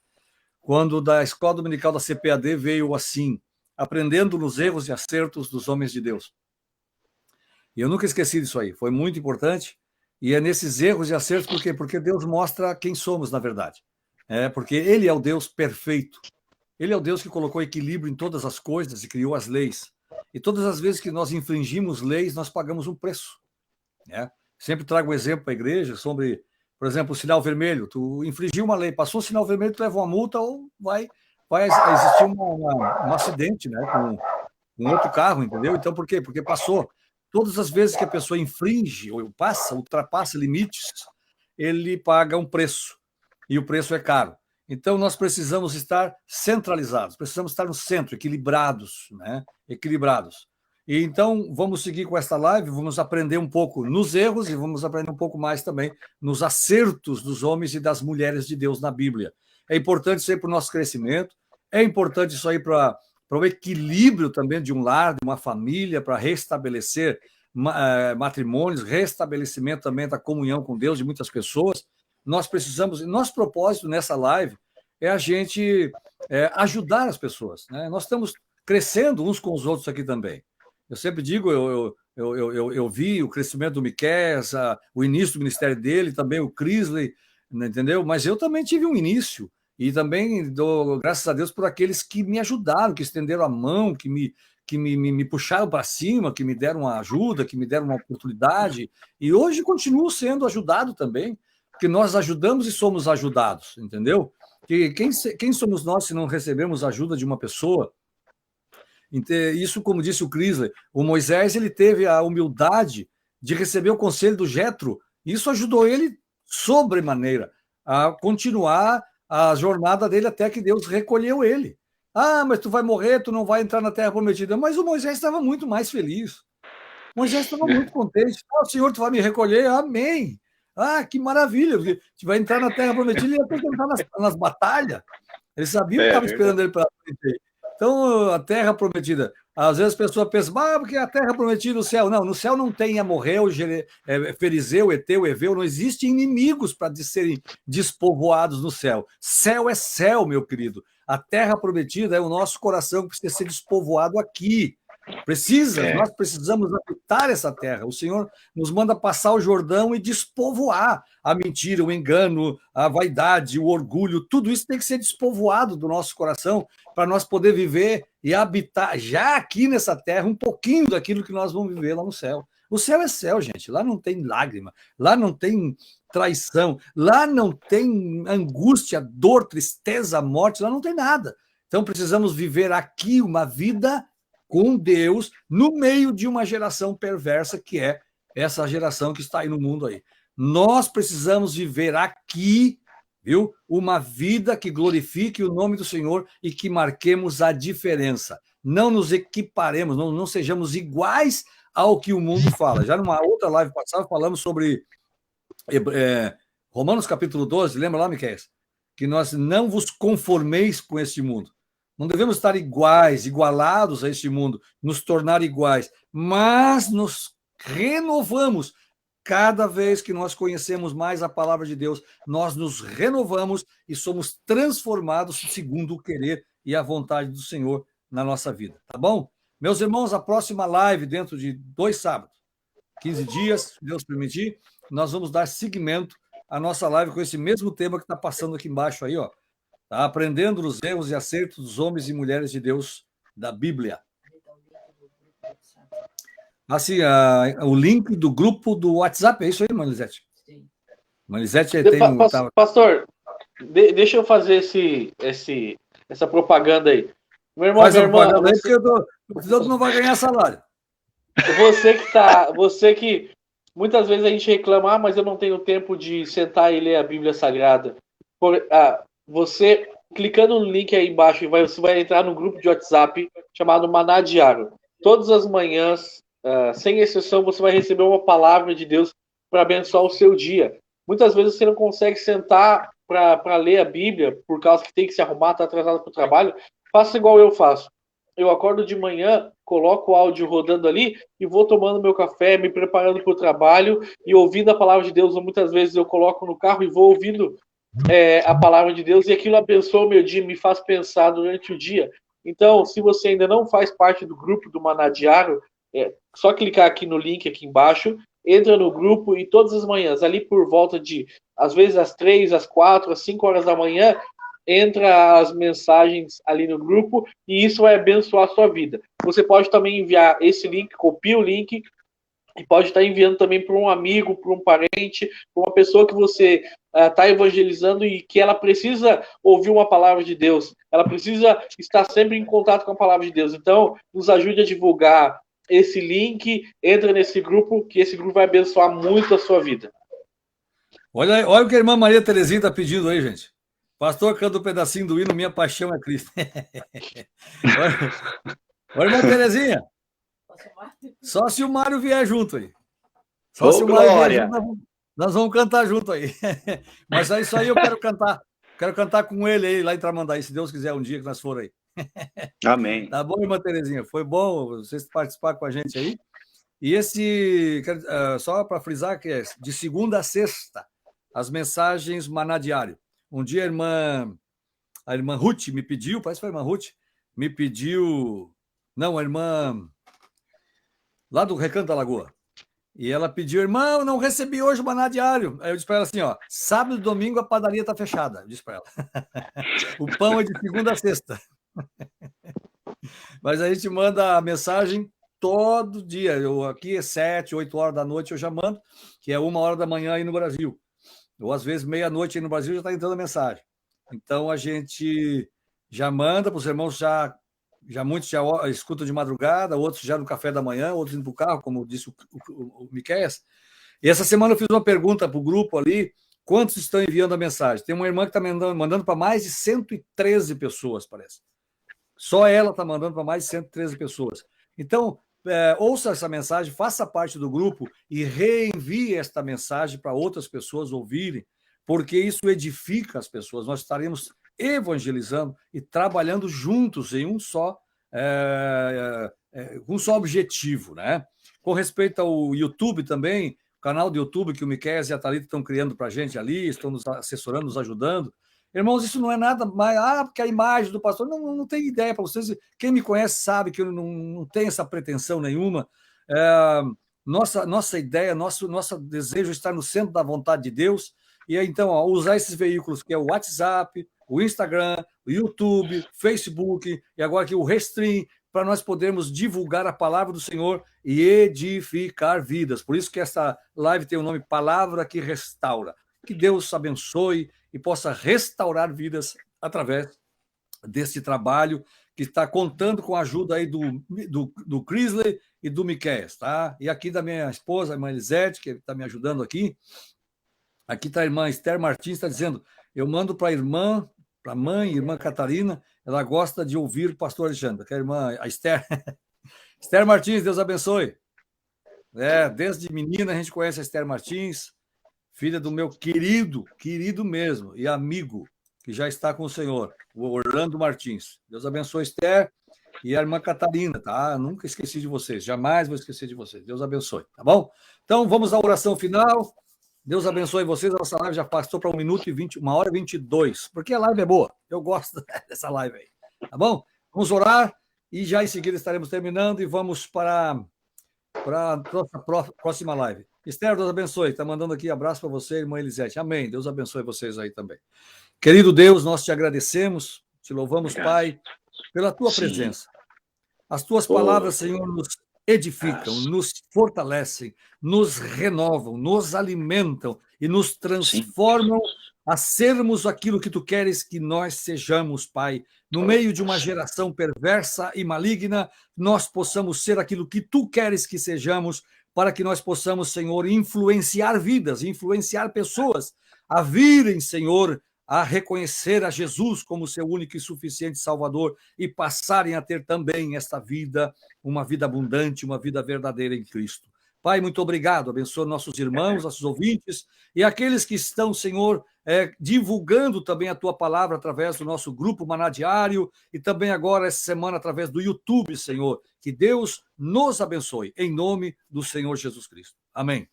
quando da escola dominical da CPAD veio assim: aprendendo nos erros e acertos dos homens de Deus. E eu nunca esqueci disso aí, foi muito importante, e é nesses erros e acertos, por quê? Porque Deus mostra quem somos, na verdade. Porque Ele é o Deus perfeito, Ele é o Deus que colocou equilíbrio em todas as coisas e criou as leis. E todas as vezes que nós infringimos leis, nós pagamos um preço. Sempre trago um exemplo para a igreja sobre, por exemplo, o sinal vermelho. Tu infringiu uma lei, passou o sinal vermelho, tu leva uma multa ou vai existir um acidente, né, com outro carro, entendeu? Então, por quê? Porque passou. Todas as vezes que a pessoa infringe ou ultrapassa limites, ele paga um preço. E o preço é caro. Então, nós precisamos estar centralizados, precisamos estar no centro, equilibrados, né? Equilibrados. E então, vamos seguir com esta live, vamos aprender um pouco nos erros e vamos aprender um pouco mais também nos acertos dos homens e das mulheres de Deus na Bíblia. É importante isso aí para o nosso crescimento, é importante isso aí para o equilíbrio também de um lar, de uma família, para restabelecer matrimônios, restabelecimento também da comunhão com Deus de muitas pessoas. Nós precisamos, nosso propósito nessa live é a gente ajudar as pessoas, né? Nós estamos crescendo uns com os outros aqui também. Eu sempre digo, eu vi o crescimento do Miqueias, o início do ministério dele, também o Crisley, entendeu? Mas eu também tive um início, e também dou graças a Deus por aqueles que me ajudaram, que estenderam a mão, que que me puxaram para cima, que me deram uma ajuda, que me deram uma oportunidade, e hoje continuo sendo ajudado também, porque nós ajudamos e somos ajudados, entendeu? Que quem somos nós se não recebemos ajuda de uma pessoa? Isso, como disse o Crisler, o Moisés ele teve a humildade de receber o conselho do Jetro, e isso ajudou ele sobremaneira a continuar a jornada dele até que Deus recolheu ele. Ah, mas tu vai morrer, tu não vai entrar na Terra Prometida. Mas o Moisés estava muito mais feliz. Moisés estava muito contente. Ah, o Senhor, tu vai me recolher? Amém. Ah, que maravilha. Tu vai entrar na Terra Prometida e ia ter que entrar nas batalhas. Ele sabia que estava esperando ele para frente. Então, a Terra Prometida. Às vezes as pessoas pensam, porque a Terra Prometida no céu. Não, no céu não tem Amorreu, Ferizeu, Eteu, Eveu, não existem inimigos para serem despovoados no céu. Céu é céu, meu querido. A Terra Prometida é o nosso coração que precisa ser despovoado aqui. Nós precisamos habitar essa terra. O Senhor nos manda passar o Jordão e despovoar a mentira, o engano, a vaidade, o orgulho. Tudo isso tem que ser despovoado do nosso coração para nós poder viver e habitar já aqui nessa terra um pouquinho daquilo que nós vamos viver lá no céu. O céu é céu, gente. Lá não tem lágrima, lá não tem traição, lá não tem angústia, dor, tristeza, morte, lá não tem nada. Então precisamos viver aqui uma vida com Deus no meio de uma geração perversa que é essa geração que está aí no mundo aí. Nós precisamos viver aqui, viu? Uma vida que glorifique o nome do Senhor e que marquemos a diferença. Não nos equiparemos, não sejamos iguais ao que o mundo fala. Já numa outra live passada falamos sobre Romanos capítulo 12, lembra lá, Miqueias? Que nós não vos conformeis com este mundo. Não devemos estar igualados a este mundo, nos tornar iguais, mas nos renovamos. Cada vez que nós conhecemos mais a palavra de Deus, nós nos renovamos e somos transformados segundo o querer e a vontade do Senhor na nossa vida, tá bom? Meus irmãos, a próxima live, dentro de 2 sábados, 15 dias, se Deus permitir, nós vamos dar seguimento à nossa live com esse mesmo tema que está passando aqui embaixo aí, ó. Tá? Aprendendo os erros e acertos dos homens e mulheres de Deus da Bíblia. Assim, o link do grupo do WhatsApp, é isso aí, Manizete? Sim. Manizete tem Pastor, deixa eu fazer essa propaganda aí. Meu irmão, faz a propaganda aí, porque o outro não vai ganhar salário. Você que muitas vezes a gente reclama, mas eu não tenho tempo de sentar e ler a Bíblia Sagrada. Você, clicando no link aí embaixo, você vai entrar no grupo de WhatsApp chamado Maná Diário. Todas as manhãs, sem exceção, você vai receber uma palavra de Deus para abençoar o seu dia. Muitas vezes você não consegue sentar para ler a Bíblia, por causa que tem que se arrumar, está atrasado para o trabalho. Faça igual eu faço. Eu acordo de manhã, coloco o áudio rodando ali e vou tomando meu café, me preparando para o trabalho e ouvindo a palavra de Deus. Ou muitas vezes eu coloco no carro e vou ouvindo a palavra de Deus, e aquilo abençoa o meu dia, me faz pensar durante o dia. Então, se você ainda não faz parte do grupo do Maná Diário, só clicar aqui no link aqui embaixo, entra no grupo e todas as manhãs, ali por volta de, às vezes às 3, às 4, às 5 horas da manhã, entra as mensagens ali no grupo e isso vai abençoar a sua vida. Você pode também enviar esse link, copia o link, e pode estar enviando também para um amigo, para um parente, para uma pessoa que você está evangelizando e que ela precisa ouvir uma palavra de Deus. Ela precisa estar sempre em contato com a palavra de Deus. Então, nos ajude a divulgar esse link, entra nesse grupo, que esse grupo vai abençoar muito a sua vida. Olha o que a irmã Maria Terezinha está pedindo aí, gente. Pastor, canta um pedacinho do hino Minha Paixão é Cristo. Olha, irmã Terezinha. Só se o Mário vier junto aí. Só se o Mário vier junto, nós vamos cantar junto aí. Mas é isso aí, eu quero cantar. Quero cantar com ele aí lá em Tramandaí, se Deus quiser, um dia que nós for aí. Amém. Tá bom, irmã Terezinha? Foi bom vocês participar com a gente aí. E só para frisar, que é de segunda a sexta, as mensagens Maná Diário. Um dia a irmã Ruth me pediu, parece que foi a irmã Ruth, me pediu... Não, a irmã... lá do Recanto da Lagoa. E ela pediu, irmão, não recebi hoje o Maná Diário. Aí eu disse para ela assim, ó, sábado e domingo a padaria está fechada. Eu disse para ela. O pão é de segunda a sexta. Mas a gente manda a mensagem todo dia. Aqui é 7, 8 horas da noite eu já mando, que é 1 hora da manhã aí no Brasil. Ou às vezes meia-noite aí no Brasil já está entrando a mensagem. Então a gente já manda para os irmãos, já muitos já escutam de madrugada, outros já no café da manhã, outros indo para o carro, como disse o Miqueias. E essa semana eu fiz uma pergunta para o grupo ali, quantos estão enviando a mensagem? Tem uma irmã que está mandando para mais de 113 pessoas, parece. Só ela está mandando para mais de 113 pessoas. Então, ouça essa mensagem, faça parte do grupo e reenvie esta mensagem para outras pessoas ouvirem, porque isso edifica as pessoas. Nós estaremos evangelizando e trabalhando juntos em um só objetivo, né? Com respeito ao YouTube também, o canal do YouTube que o Miqueias e a Thalita estão criando para a gente ali, estão nos assessorando, nos ajudando. Irmãos, isso não é nada mais. Porque a imagem do pastor. Não tem ideia para vocês. Quem me conhece sabe que eu não tenho essa pretensão nenhuma. Nossa ideia, nosso desejo é estar no centro da vontade de Deus. E então, usar esses veículos, que é o WhatsApp, o Instagram, o YouTube, Facebook, e agora aqui o Restream, para nós podermos divulgar a palavra do Senhor e edificar vidas. Por isso que essa live tem o nome Palavra que Restaura. Que Deus abençoe e possa restaurar vidas através desse trabalho que está contando com a ajuda aí do Crisley e do Miqueias, tá? E aqui da minha esposa, a irmã Elisete, que está me ajudando aqui. Aqui está a irmã Esther Martins, está dizendo, eu mando para a mãe, irmã Catarina, ela gosta de ouvir o pastor Alexandre, que é a Esther. Esther Martins, Deus abençoe. Desde menina a gente conhece a Esther Martins, filha do meu querido mesmo, e amigo, que já está com o Senhor, o Orlando Martins. Deus abençoe Esther e a irmã Catarina, tá? Nunca esqueci de vocês, jamais vou esquecer de vocês. Deus abençoe, tá bom? Então, vamos à oração final. Deus abençoe vocês. A nossa live já passou para 1h22, porque a live é boa. Eu gosto dessa live aí, tá bom? Vamos orar e já em seguida estaremos terminando e vamos para a nossa próxima live. Esther, Deus abençoe. Está mandando aqui abraço para você, irmã Elisete. Amém. Deus abençoe vocês aí também. Querido Deus, nós te agradecemos, te louvamos, Pai, pela tua presença. As tuas palavras, Senhor, nos edificam, nos fortalecem, nos renovam, nos alimentam e nos transformam a sermos aquilo que tu queres que nós sejamos, Pai. No meio de uma geração perversa e maligna, nós possamos ser aquilo que tu queres que sejamos, para que nós possamos, Senhor, influenciar vidas, influenciar pessoas a virem, Senhor, a reconhecer a Jesus como seu único e suficiente Salvador e passarem a ter também esta vida, uma vida abundante, uma vida verdadeira em Cristo. Pai, muito obrigado. Abençoa nossos irmãos, nossos ouvintes e aqueles que estão, Senhor, divulgando também a tua palavra através do nosso grupo Maná Diário e também agora essa semana através do YouTube, Senhor. Que Deus nos abençoe, em nome do Senhor Jesus Cristo. Amém.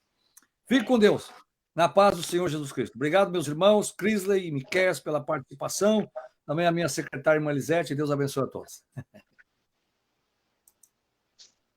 Fique com Deus. Na paz do Senhor Jesus Cristo. Obrigado, meus irmãos, Crisley e Miqueias, pela participação. Também a minha secretária, irmã Elisete. Deus abençoe a todos.